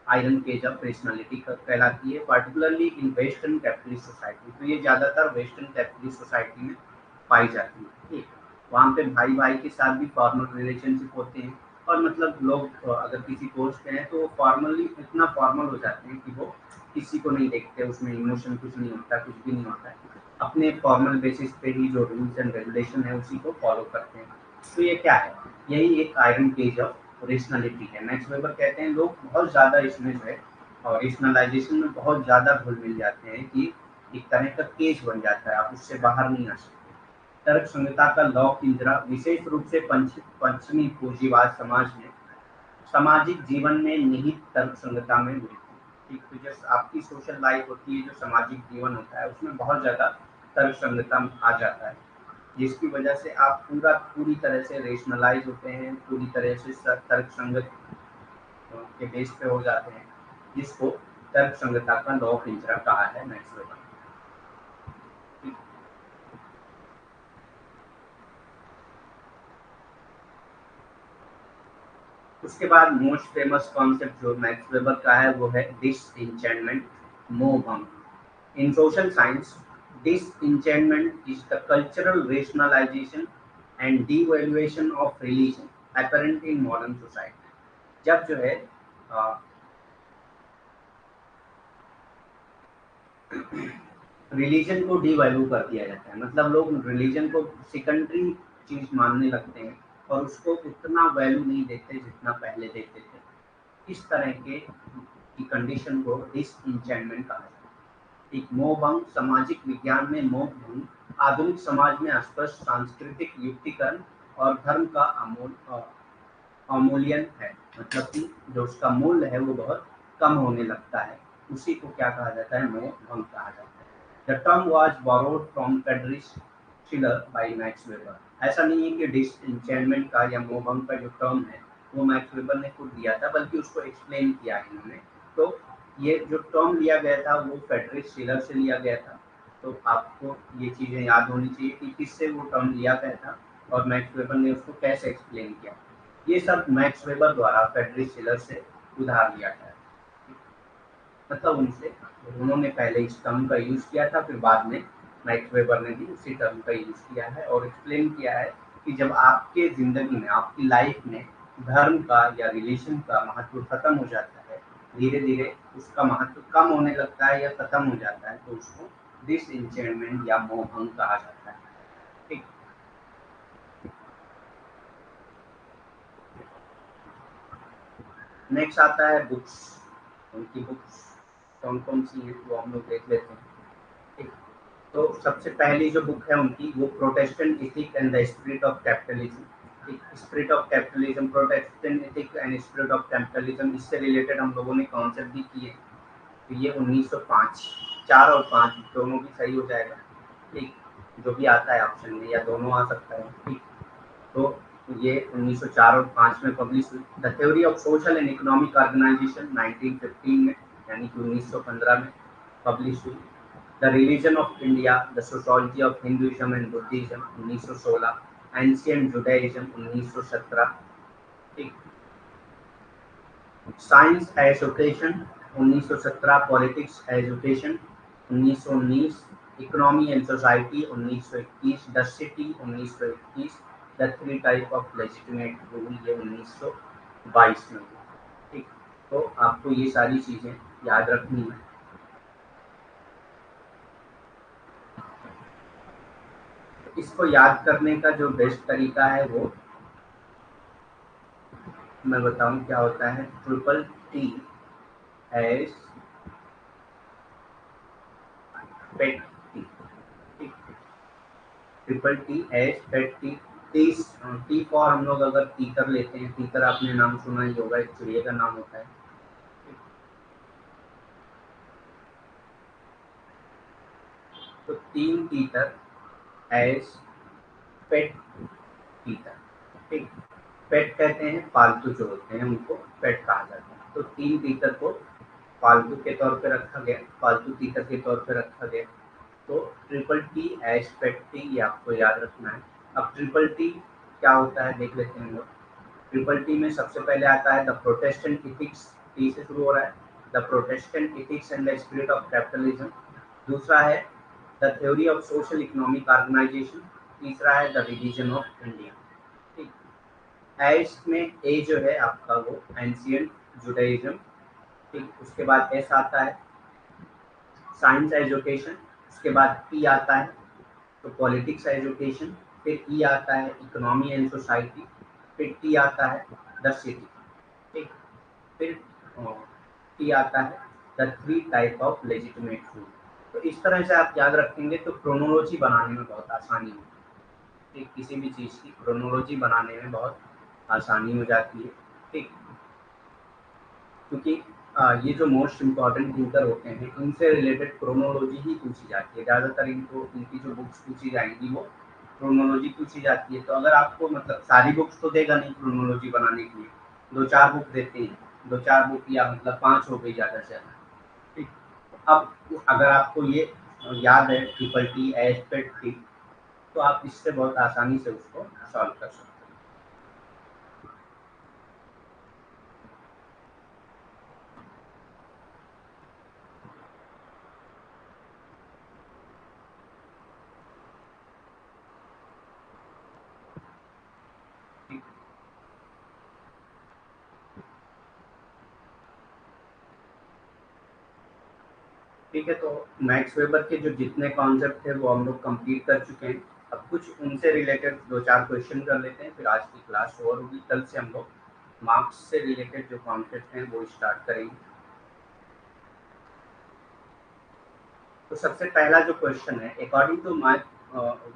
आयरन केज ऑफ रेशनलिटी कहलाती है, particularly in western capitalist society. तो ये ज्यादातर वेस्टर्न कैपिटलिस्ट सोसाइटी में पाई जाती है, ठीक। वहाँ पे भाई भाई के साथ भी फॉर्मल रिलेशनशिप होते हैं, और मतलब लोग अगर किसी कोर्स पे हैं तो वो फॉर्मली इतना फॉर्मल हो जाते हैं कि वो किसी को नहीं देखते, उसमें इमोशन कुछ नहीं होता, कुछ भी नहीं होता है, अपने फॉर्मल बेसिस पे ही जो रूल्स एंड रेगुलेशन है उसी को फॉलो करते हैं। तो ये क्या है, यही एक आयरन केज ऑफ रेशनलिटी है। मैक्स वेबर कहते हैं लोग बहुत ज़्यादा इसमें जो है और रेशनलाइजेशन में बहुत ज़्यादा घुल मिल जाते हैं कि एक तरह का केज बन जाता है, आप उससे बाहर नहीं आ सकते। तर्क संहिता का लौ पिंजरा विशेष रूप से पश्चिमी पूंजीवाद समाज में सामाजिक जीवन में निहित तर्क संहिता में मिलती है, ठीक। तो जैसे आपकी सोशल लाइफ होती है, जो सामाजिक जीवन होता है उसमें बहुत ज्यादा तर्क संहिता आ जाता है, जिसकी वजह से आप पूरी तरह से रेशनलाइज होते हैं, पूरी तरह से तर्क संगत के बेस पे हो जाते हैं, जिसको तर्क संहिता का लौ पिंजरा कहा है मैक्स वेबर। उसके बाद मोस्ट फेमस कॉन्सेप्ट जो मैक्स वेबर का है वो है डिसइंचेंटमेंट, मोह भंग। In social science disenchantment is the cultural rationalisation and devaluation of religion apparent in modern society। जब जो है रिलीजन को डिवैल्यू कर दिया जाता है, मतलब लोग रिलीजन को सेकेंडरी चीज मानने लगते हैं, और उसको उतना वैल्यू नहीं देते जितना पहले देते थे। इस तरह के की कंडीशन को डिसइंचेंटमेंट कहा जाता है। एक मोह भंग सामाजिक विज्ञान में मोह भंग आधुनिक समाज में अस्पष्ट सांस्कृतिक युक्तिकरण और धर्म का अवमूल्यन है, मतलब कि जो उसका मूल्य है वो बहुत कम होने लगता है, उसी को क्या कहा जाता है, मोह भंग कहा जाता है। The term was borrowed from Friedrich Schiller by Max Weber. ऐसा नहीं है कि डिसइंचेंटमेंट का या मोह भंग का जो टर्म है वो मैक्स वेबर ने खुद दिया था, बल्कि उसको एक्सप्लेन किया है इन्होंने। तो ये जो टर्म लिया गया था वो फ्रेडरिक शिलर से लिया गया था। तो आपको ये चीज़ें याद होनी चाहिए कि किससे वो टर्म लिया गया था और मैक्स वेबर ने उसको कैसे एक्सप्लेन किया। ये सब मैक्स वेबर द्वारा फ्रेडरिक शिलर से उधार लिया गया है। मतलब उनसे उन्होंने पहले इस टर्म का यूज़ किया था, फिर बाद में मैक्स वेबर ने भी उसी टर्म का यूज़ किया है और एक्सप्लेन किया है कि जब आपके ज़िंदगी में, आपकी लाइफ में धर्म का या रिलीजन का महत्व खत्म हो जाता है, धीरे धीरे उसका महत्व कम होने लगता है या खत्म हो जाता है, तो उसको डिसइंचेंटमेंट या मोह भंग कहा जाता है। ठीक। नेक्स्ट आता है बुक्स। उनकी बुक्स कौन कौन सी हैं वो हम लोग देख लेते हैं। ठीक। तो सबसे पहली जो बुक है उनकी वो Protestant ethic and the spirit of capitalism. Spirit of capitalism, Protestant ethic and spirit of capitalism, इससे रिलेटेड हम लोगों ने कॉन्सेप्ट भी किए। तो ये 1905, 4 और 5 दोनों भी सही हो जाएगा। ठीक। जो भी आता है ऑप्शन में या दोनों आ सकता है। ठीक। तो ये 1904 और 5 में पब्लिश हुई। The theory of social and economic organisation 1915 में, यानी कि 1915 में पब्लिश हुई। The religion of India, the sociology of Hinduism and Buddhism 1916। Ancient Judaism 1917। ठीक। Science education 1917। Politics education 1919। Economy and society 1921। The city 1921। The three type of legitimate rule ये 1922 में। ठीक। तो आपको ये सारी चीज़ें याद रखनी है। इसको याद करने का जो बेस्ट तरीका है वो मैं बताऊं क्या होता है। Triple T as pet T. Triple T as pet T. तीस टी फॉर हम लोग अगर तीतर लेते हैं, तीतर आपने नाम सुना ही होगा, एक चिड़िया का नाम होता है। तो तीन तीतर एज पेट तीतर। ठीक। पेट कहते हैं पालतू जो होते हैं उनको पेट कहा जाता है। तो तीन तीतर को पालतू के तौर पे रखा गया, पालतू तीतर के तौर पे रखा गया। तो triple T as pet T ये आपको याद रखना है। अब ट्रिपल टी क्या होता है देख लेते हैं हम लोग। ट्रिपल टी में सबसे पहले आता है द प्रोटेस्टेंट इथिक्स, टी से शुरू हो रहा है। The Protestant ethics and the spirit of capitalism. दूसरा है the theory of social economic organisation. तीसरा है द रिलीजन ऑफ इंडिया। ठीक। एस में ए जो है आपका वो एंशियंट जुडाइज्म। ठीक। उसके बाद एस आता है साइंस एजुकेशन। उसके बाद पी आता है तो पॉलिटिक्स एजुकेशन। फिर ई आता है इकोनॉमी एंड सोसाइटी। फिर टी आता है द सिटी। ठीक। फिर टी आता है the three type of legitimate rule. तो इस तरह से आप याद रखेंगे तो क्रोनोलॉजी बनाने में बहुत आसानी होगी। ठीक। किसी भी चीज़ की क्रोनोलॉजी बनाने में बहुत आसानी हो जाती है। ठीक। क्योंकि ये जो मोस्ट इम्पॉर्टेंट थिंकर होते हैं इनसे रिलेटेड क्रोनोलॉजी ही पूछी जाती है ज़्यादातर। इनको इनकी जो बुक्स पूछी जाएंगी वो क्रोनोलॉजी पूछी जाती है। तो अगर आपको मतलब सारी बुक्स तो देगा नहीं क्रोनोलॉजी बनाने के लिए, दो चार बुक देते हैं, दो चार बुक या मतलब पाँच हो गई ज़्यादा से ज़्यादा। ठीक। अब अगर आपको ये याद है ट्रिपल टी एस्पेक्ट टी, तो आप इससे बहुत आसानी से उसको सॉल्व कर सकते हैं। ठीक है। तो मैक्स वेबर के जो जितने कॉन्सेप्ट थे वो हम लोग कंप्लीट कर चुके हैं। अब कुछ उनसे रिलेटेड 2-4 क्वेश्चन कर लेते हैं, फिर आज की क्लास ओवर होगी। कल से हम लोग मार्क्स से रिलेटेड जो कॉन्सेप्ट हैं वो स्टार्ट करेंगे। तो सबसे पहला जो क्वेश्चन है, according to Max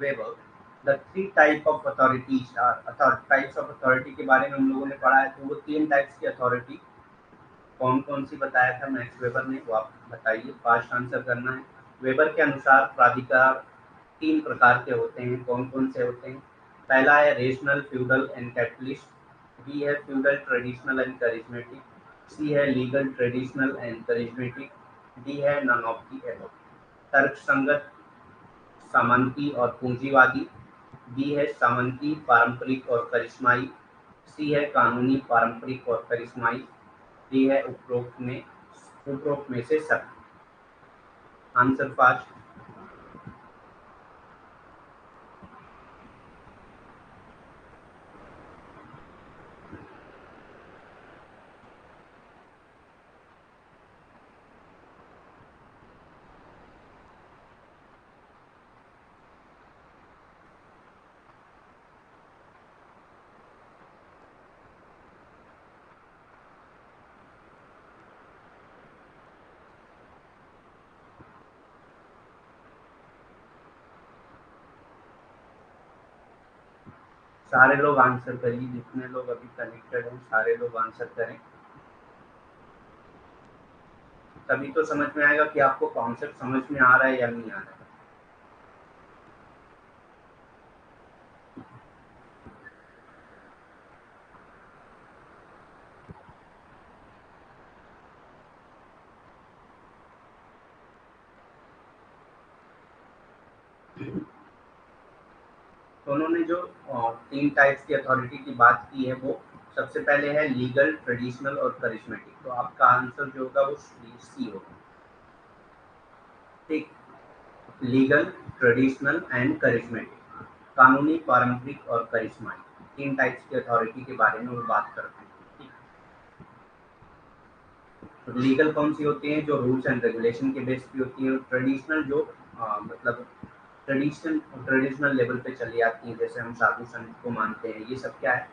Weber the 3 type of authorities are types of authority के बारे में हम लोगों ने पढ़ा है। तो वो 3 टाइप्स की अथॉरिटी कौन कौन सी बताया था मैक्स वेबर ने, वो आप बताइए, फास्ट आंसर करना है। वेबर के अनुसार प्राधिकार 3 प्रकार के होते हैं। कौन कौन से होते हैं? पहला है rational, feudal and capitalist, B है feudal, traditional and charismatic, C है legal, traditional and charismatic, D है नन ऑफ दी एबव। तर्कसंगत, सामंती और पूंजीवादी, बी है सामंती, पारंपरिक और करिश्माई, सी है कानूनी, पारंपरिक और करिश्माई, डी है उपरोक्त में से सब। Answer fast. सारे लोग आंसर करिए, जितने लोग अभी कनेक्टेड हैं सारे लोग आंसर करें, तभी तो समझ में आएगा कि आपको कॉन्सेप्ट समझ में आ रहा है या नहीं आ रहा है। तो उन्होंने जो 3 टाइप्स की अथॉरिटी की बात की है, वो सबसे पहले है लीगल, ट्रेडिशनल और करिश्मेटिक। तो आपका आंसर जो होगा वो सी होगा। ठीक, लीगल, ट्रेडिशनल एंड करिश्मेटिक, कानूनी, पारंपरिक और करिश्माई, 3 टाइप्स की अथॉरिटी के बारे में वो बात करते हैं। तो लीगल कौन सी होती है? जो रूल्स एंड रेगुलेशन के बेस पे होती है। ट्रेडिशनल जो मतलब ट्रेडिशनल लेवल पे चली आती है, जैसे हम साधु संत को मानते हैं, ये सब क्या है?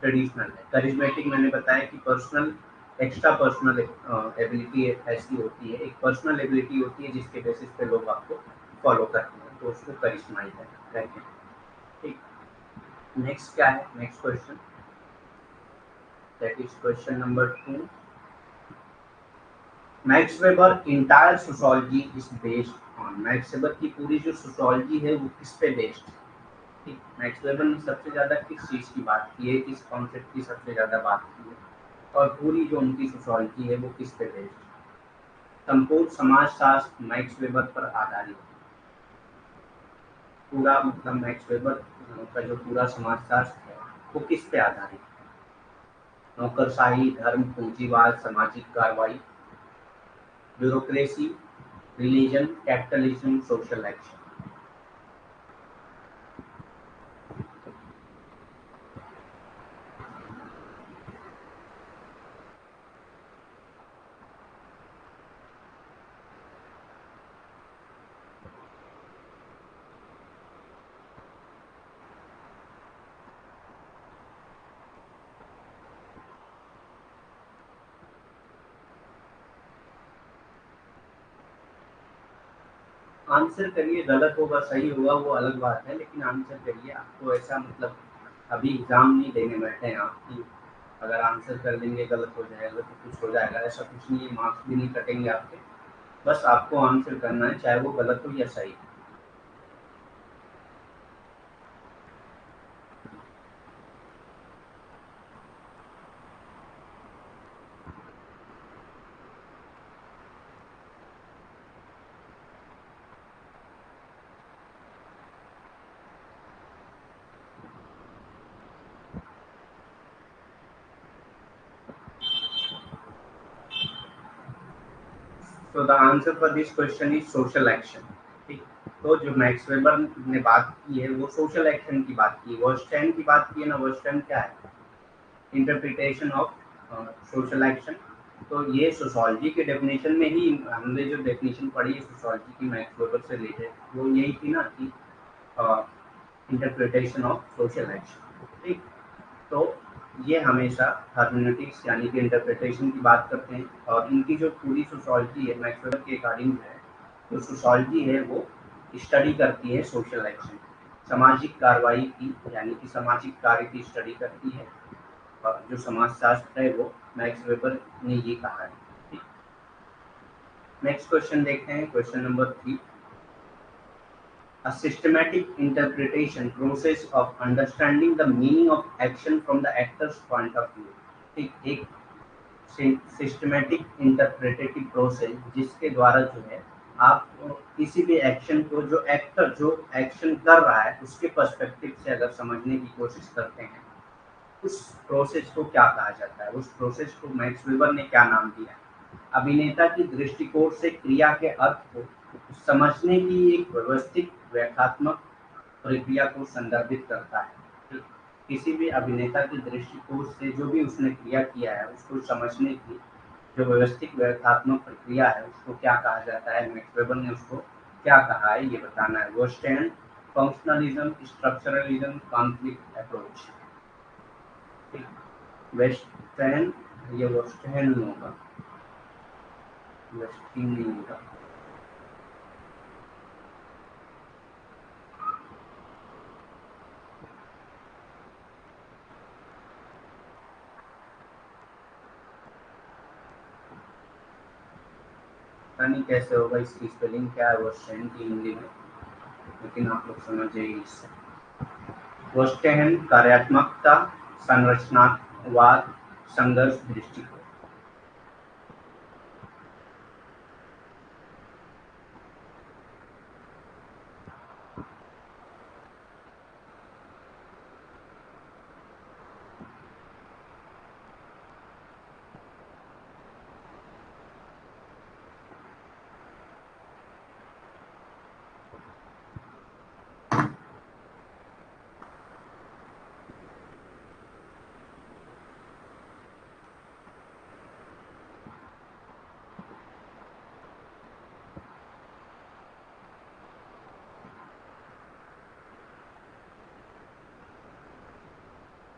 ट्रेडिशनल है। करिश्मेटिक मैंने बताया कि पर्सनल, एक्स्ट्रा पर्सनल एबिलिटी ऐसी होती है, एक पर्सनल एबिलिटी होती है जिसके बेसिस पे लोग आपको फॉलो करते हैं, तो उसको करिश्माई कहते हैं। ठीक, नेक्स्ट क्या है? Next question, that is question number 2। Max weber entire sociology is based on, max weber की पूरी जो सोशियोलॉजी है वो किस पे बेस्ड है? ठीक, मैक्स वेबर ने सबसे ज्यादा किस चीज की बात की है, किस कॉन्सेप्ट की सबसे ज्यादा बात की है, और पूरी जो उनकी सोशियोलॉजी है वो किस पे बेस्ड है? संपूर्ण समाजशास्त्र मैक्स वेबर पर आधारित, पूरा मतलब मैक्स वेबर का जो पूरा समाजशास्त्र है वो किस पे आधारित है? नौकरशाही, धर्म, पूंजीवाद, सामाजिक कार्रवाई, bureaucracy, religion, capitalism, social action. Answer करिए, गलत होगा सही होगा वो अलग बात है, लेकिन आंसर करिए। आपको ऐसा मतलब अभी एग्जाम नहीं देने बैठे हैं आप कि अगर आंसर कर लेंगे गलत हो जाएगा तो कुछ हो जाएगा, ऐसा कुछ नहीं है। मार्क्स भी नहीं कटेंगे आपके, बस आपको आंसर करना है, चाहे वो गलत हो या सही। तो the answer for this question is social action. ठीक, तो जो मैक्स वेबर ने बात की है वो सोशल एक्शन की बात की है। वर्स्टैंड की बात की है ना, वर्स्टैंड क्या है? Interpretation of social action. तो ये सोशोलॉजी के डेफिनेशन में ही हमने जो डेफिनेशन पढ़ी है सोशोलॉजी की मैक्स वेबर से रिलेटेड, वो यही थी ना कि इंटरप्रिटेशन ऑफ सोशल एक्शन। ठीक, तो ये हमेशा हर्मेनेटिक्स यानी कि इंटरप्रिटेशन की बात करते हैं, और इनकी जो पूरी सोशोलॉजी है मैक्स वेबर के अकॉर्डिंग है, तो सोशोलॉजी है वो स्टडी करती है सोशल एक्शन, सामाजिक कार्रवाई की यानी कि सामाजिक कार्य की स्टडी करती है, और जो समाजशास्त्र है वो मैक्स वेबर ने ये कहा है। नेक्स्ट क्वेश्चन देखते हैं, question number 3। A systematic interpretation process of understanding the meaning of action from the actor's point of view। ठीक, एक सिस्टमेटिक इंटरप्रेटेटिव प्रोसेस जिसके द्वारा जो है आप किसी भी एक्शन को जो एक्टर जो एक्शन कर रहा है उसके पर्सपेक्टिव से अगर समझने की कोशिश करते हैं, उस प्रोसेस को क्या कहा जाता है, उस प्रोसेस को मैक्स वेबर ने क्या नाम दिया? अभिनेता की दृष्टिकोण से क्रिया के अर्थ को समझने की एक व्यवस्थित व्याख्यात्मक प्रक्रिया को संदर्भित करता है। किसी भी अभिनेता की दृष्टिकोण से जो भी उसने क्रिया किया है उसको समझने की जो व्यवस्थित व्याख्यात्मक प्रक्रिया है उसको क्या कहा जाता है, मैक्स वेबर ने उसको क्या कहा है ये बताना है। Western functionalism, structuralism, conflict approach. Western, ये वेस्टर्न होगा, वेस्टिंग नहीं होगा। पता नहीं कैसे होगा, इसकी स्पेलिंग क्या है वेस्टर्न की हिंदी में, लेकिन आप लोग समझ जाइए इससे। वेस्टर्न कार्यात्मकता, संरचनावाद, संघर्ष दृष्टिकोण।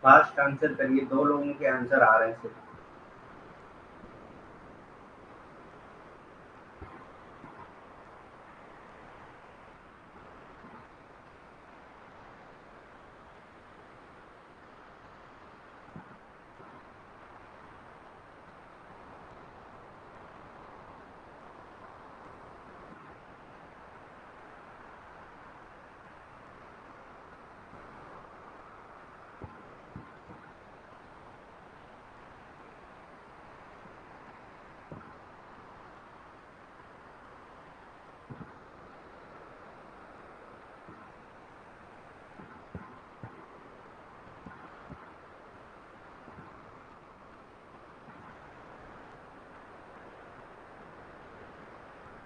फास्ट आंसर करिए, 2 लोगों के आंसर आ रहे हैं सिर्फ।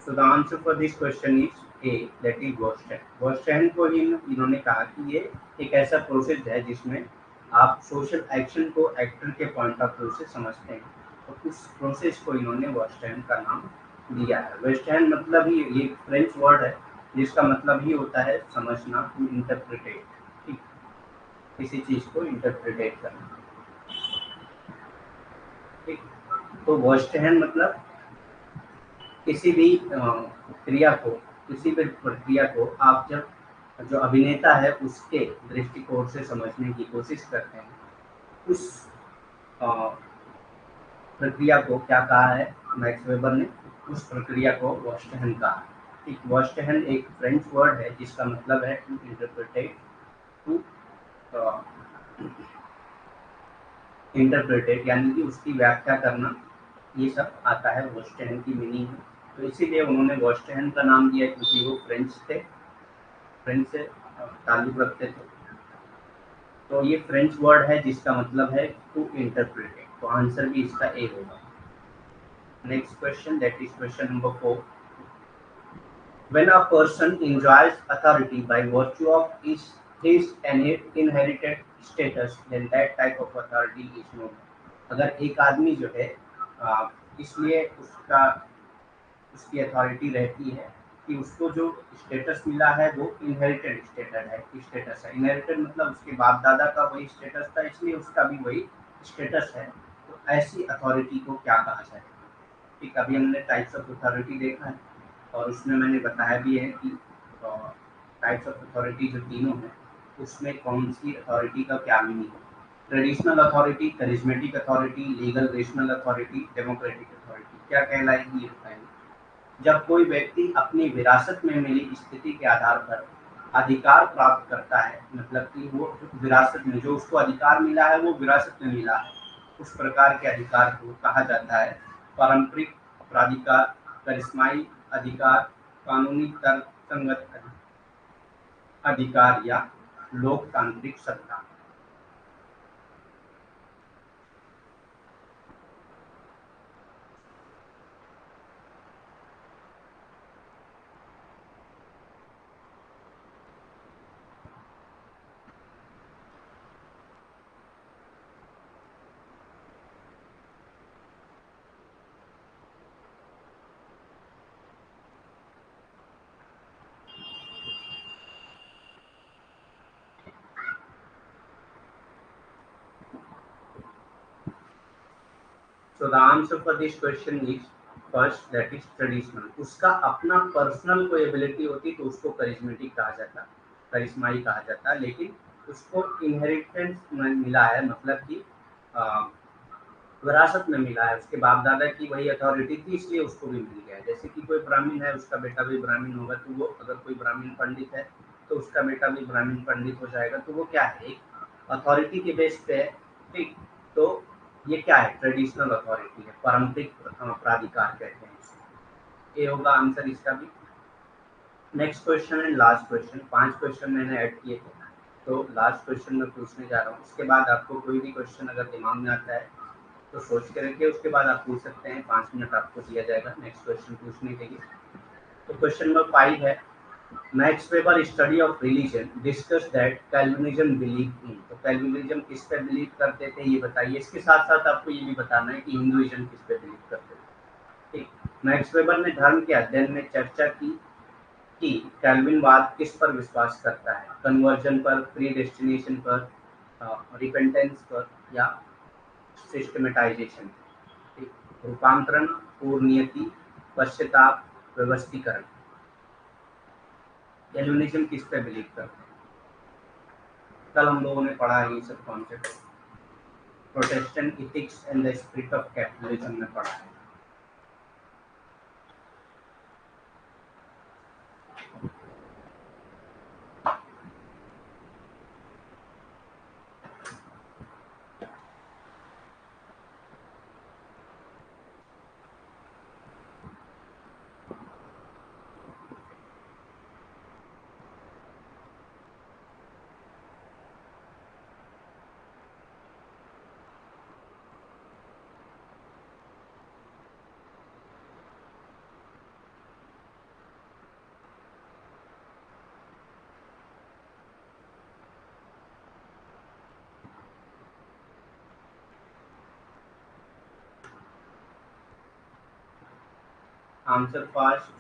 So the answer for this question is A, that is Verstehen। वर्स्टेन को ही इन्होंने कहा कि ये एक ऐसा प्रोसेस है जिसमें आप सोशल एक्शन को एक्टर के पॉइंट ऑफ व्यू से समझते हैं, तो उस प्रोसेस को इन्होंने वर्स्टेन का नाम दिया है। वर्स्टेन मतलब ही ये फ्रेंच वर्ड है जिसका मतलब ही होता है समझना, टू इंटरप्रिटेट। ठीक, किसी चीज को इंटरप्रिटेट करना। ठीक, तो वर्स्टेन मतलब किसी भी क्रिया को, किसी भी प्रक्रिया को आप जब जो अभिनेता है उसके दृष्टिकोण से समझने की कोशिश करते हैं, उस प्रक्रिया को क्या कहा है मैक्स वेबर ने? उस प्रक्रिया को वर्स्टेन कहा। ठीक, वर्स्टेन एक फ्रेंच वर्ड है जिसका मतलब है टू इंटरप्रिटेट, टू इंटरप्रिटेट यानी कि उसकी व्याख्या करना, ये सब आता है वर्स्टेन की मीनिंग है। तो इसीलिए उन्होंने वर्स्टेन का नाम दिया क्योंकि वो फ्रेंच थे, फ्रेंच से ताल्लुक रखते थे। तो ये फ्रेंच वर्ड है जिसका मतलब है टू इंटरप्रिटेट, तो आंसर भी इसका ए होगा। Next question, that is question number 4। When a person enjoys authority by virtue of his inherited status, then that type of authority is known। अगर एक आदमी जो है इसलिए उसकी अथॉरिटी रहती है कि उसको जो स्टेटस मिला है वो इनहेरिटेड स्टेटस है। इनहेरिटेड मतलब उसके बाप दादा का वही स्टेटस था, इसलिए उसका भी वही स्टेटस है। तो ऐसी अथॉरिटी को क्या कहा जाएगा? ठीक, अभी हमने टाइप्स ऑफ अथॉरिटी देखा है और उसमें मैंने बताया भी है कि टाइप्स ऑफ अथॉरिटी जो तीनों हैं उसमें कौन सी अथॉरिटी का क्या मीनिंग है। Traditional authority, charismatic authority, legal rational authority, democratic authority क्या कहलाएगी ये बताएंगे। जब कोई व्यक्ति अपनी विरासत में मिली स्थिति के आधार पर अधिकार प्राप्त करता है, मतलब कि वो विरासत में जो उसको अधिकार मिला है वो विरासत में मिला है, उस प्रकार के अधिकार को कहा जाता है पारंपरिक प्राधिकार, करिश्माई अधिकार, कानूनी तर्कसंगत अधिकार या लोकतांत्रिक सत्ता। So the answer for this question is first, that is traditional। उसका अपना पर्सनल कोई एबिलिटी होती तो उसको करिश्मेटिक कहा जाता, करिश्माई कहा जाता, लेकिन उसको इनहेरिटेंस में मिला है, मतलब कि विरासत में मिला है, उसके बाप दादा की वही अथॉरिटी थी इसलिए उसको भी मिल गया। जैसे कि कोई ब्राह्मण है, उसका बेटा भी ब्राह्मण होगा, तो वो अगर कोई ब्राह्मण पंडित है तो उसका बेटा भी ब्राह्मण पंडित हो जाएगा, तो वो क्या है, एक अथॉरिटी के बेस पे है। ठीक, तो ये क्या है, ट्रेडिशनल अथॉरिटी है, पारंपरिक प्राधिकार कहते हैं इसे। ये होगा आंसर इसका भी। Next question and last question, 5 question मैंने ऐड किए थे, तो लास्ट क्वेश्चन मैं पूछने जा रहा हूँ। इसके बाद आपको कोई भी क्वेश्चन अगर दिमाग में आता है तो सोच के रखिए, उसके बाद आप पूछ सकते हैं, 5 मिनट आपको दिया जाएगा नेक्स्ट क्वेश्चन पूछने के लिए। तो क्वेश्चन नंबर 5 है, max weber study of religion discuss that Calvinism believe in. तो कैल्विनिज्म किस पे बिलीव करते थे ये बताइए। इसके साथ साथ आपको ये भी बताना है कि हिंदुइज्म किस पे बिलीव करते थे। ठीक, मैक्स वेबर ने धर्म के अध्ययन में चर्चा की कि कैल्विनवाद किस पर विश्वास करता है, कन्वर्जन पर, प्री डेस्टिनेशन पर, रिपेंटेंस पर या सिस्टमेटाइजेशन। रूपांतरण, पूर्णनियति, पश्चाताप, व्यवस्थीकरण। कैल्विनिज्म किस पे बिलीव करते हैं? कल हम लोगों ने पढ़ा है ये सब concept, Protestant ethics and the spirit of capitalism में पढ़ा है। Answer fast.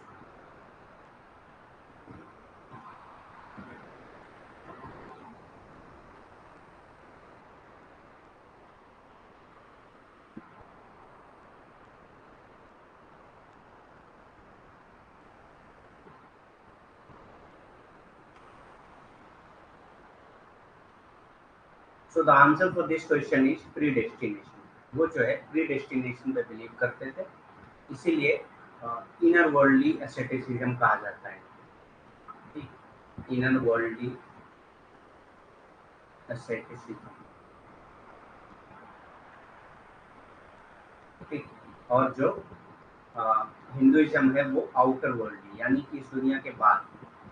So the answer for this question is predestination। वो जो है प्रीडेस्टिनेशन पे बिलीव करते थे, इसीलिए इनर वर्ल्डली एसेटिसिज्म कहा जाता है। ठीक, इनर वर्ल्डली एसेटिसिज्म। ठीक, और जो हिंदुइज्म है वो आउटर वर्ल्ड, यानी कि इस दुनिया के बाद,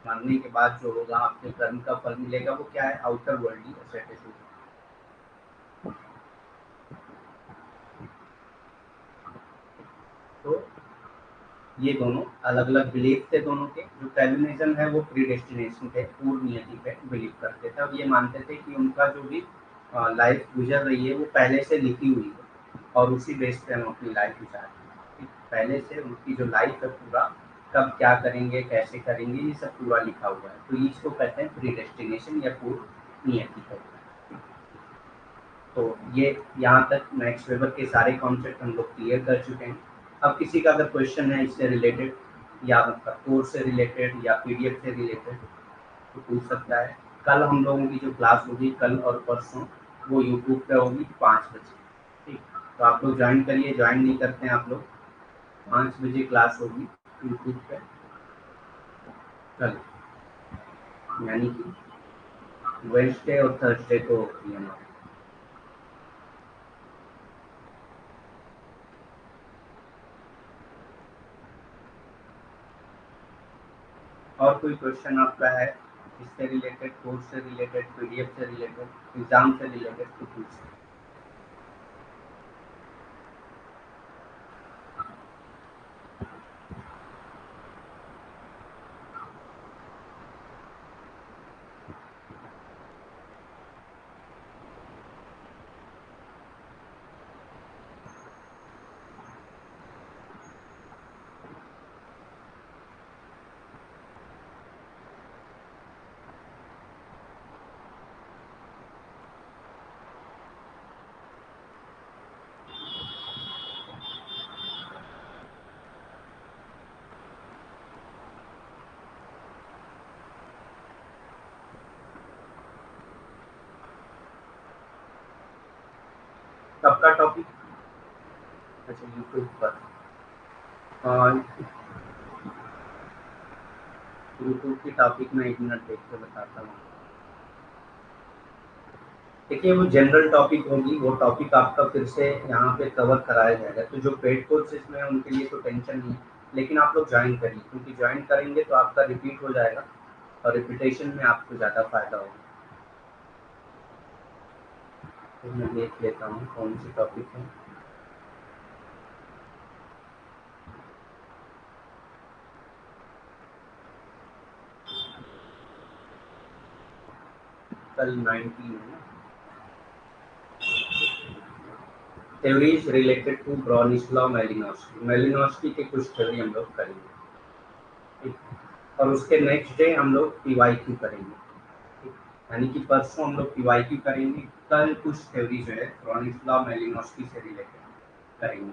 मरने के बाद जो होगा, आपके कर्म का फल मिलेगा, वो क्या है, आउटर वर्ल्ड एसेटिसिज्म। तो ये दोनों अलग अलग बिलीफ थे दोनों के। जो कैल्विनिज्म है वो प्रीडेस्टिनेशन पे, पूर्व नियति पे बिलीव करते थे। अब ये मानते थे कि उनका जो भी लाइफ गुजर रही है वो पहले से लिखी हुई है और उसी बेस पे हम अपनी लाइफ गुजारते हैं। पहले से उनकी जो लाइफ है पूरा कब क्या करेंगे, कैसे करेंगे, ये सब पूरा लिखा हुआ है। तो इसको कहते हैं प्रीडेस्टिनेशन या पूर्व नियति है। तो ये यहाँ तक मैक्स वेबर के सारे कॉन्सेप्ट हम लोग क्लियर कर चुके हैं। अब किसी का अगर क्वेश्चन है इससे रिलेटेड या कोर्स से रिलेटेड या पीडीएफ से रिलेटेड तो पूछ सकता है। कल हम लोगों की जो क्लास होगी कल और परसों वो यूट्यूब पे होगी 5 बजे। ठीक, तो आप लोग ज्वाइन करिए। ज्वाइन नहीं करते हैं आप लोग, 5 बजे क्लास होगी यूट्यूब पे कल, यानी कि वेडनेसडे और थर्सडे को होती है हमारी। और कोई क्वेश्चन आपका है इससे रिलेटेड, कोर्स से रिलेटेड, पीडीएफ से रिलेटेड, एग्जाम से रिलेटेड तो पूछिए। कब का टॉपिक? अच्छा, यूट्यूब पर। यूट्यूब की टॉपिक में 1 मिनट देख के बताता हूँ। देखिए वो जनरल टॉपिक होगी, वो टॉपिक आपका फिर से यहाँ पे कवर कराया जाएगा। तो जो पेड कोर्सेज में है उनके लिए तो टेंशन नहीं, लेकिन आप लोग ज्वाइन करिए, क्योंकि ज्वाइन करेंगे तो आपका रिपीट हो जाएगा और रिपीटेशन में आपको ज़्यादा फायदा होगा। तो मैं देख लेता हूँ कौन सी टॉपिक है। कल 19 है ना। Theories related to Bronislaw Malinowski. Malinowski के कुछ थ्योरी हम लोग करेंगे, ठीक। और उसके नेक्स्ट डे हम लोग पीवाईक्यू करेंगे, ठीक। यानी कि परसों हम लोग पीवाईक्यू करेंगे, कल कुछ थ्योरी जो है ब्रॉनिस्लाव मेलिनोव्स्की से रिलेटेड करेंगे,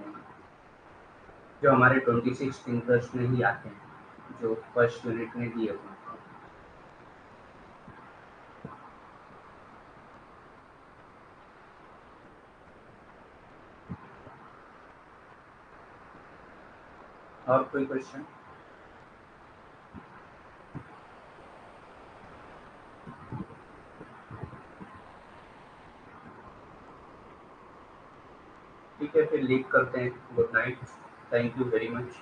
जो हमारे 26 थिंकर्स में ही आते हैं, जो फर्स्ट यूनिट में दिए हुए हैं। और कोई क्वेश्चन? ठीक है, फिर लीव करते हैं। Good night, thank you very much.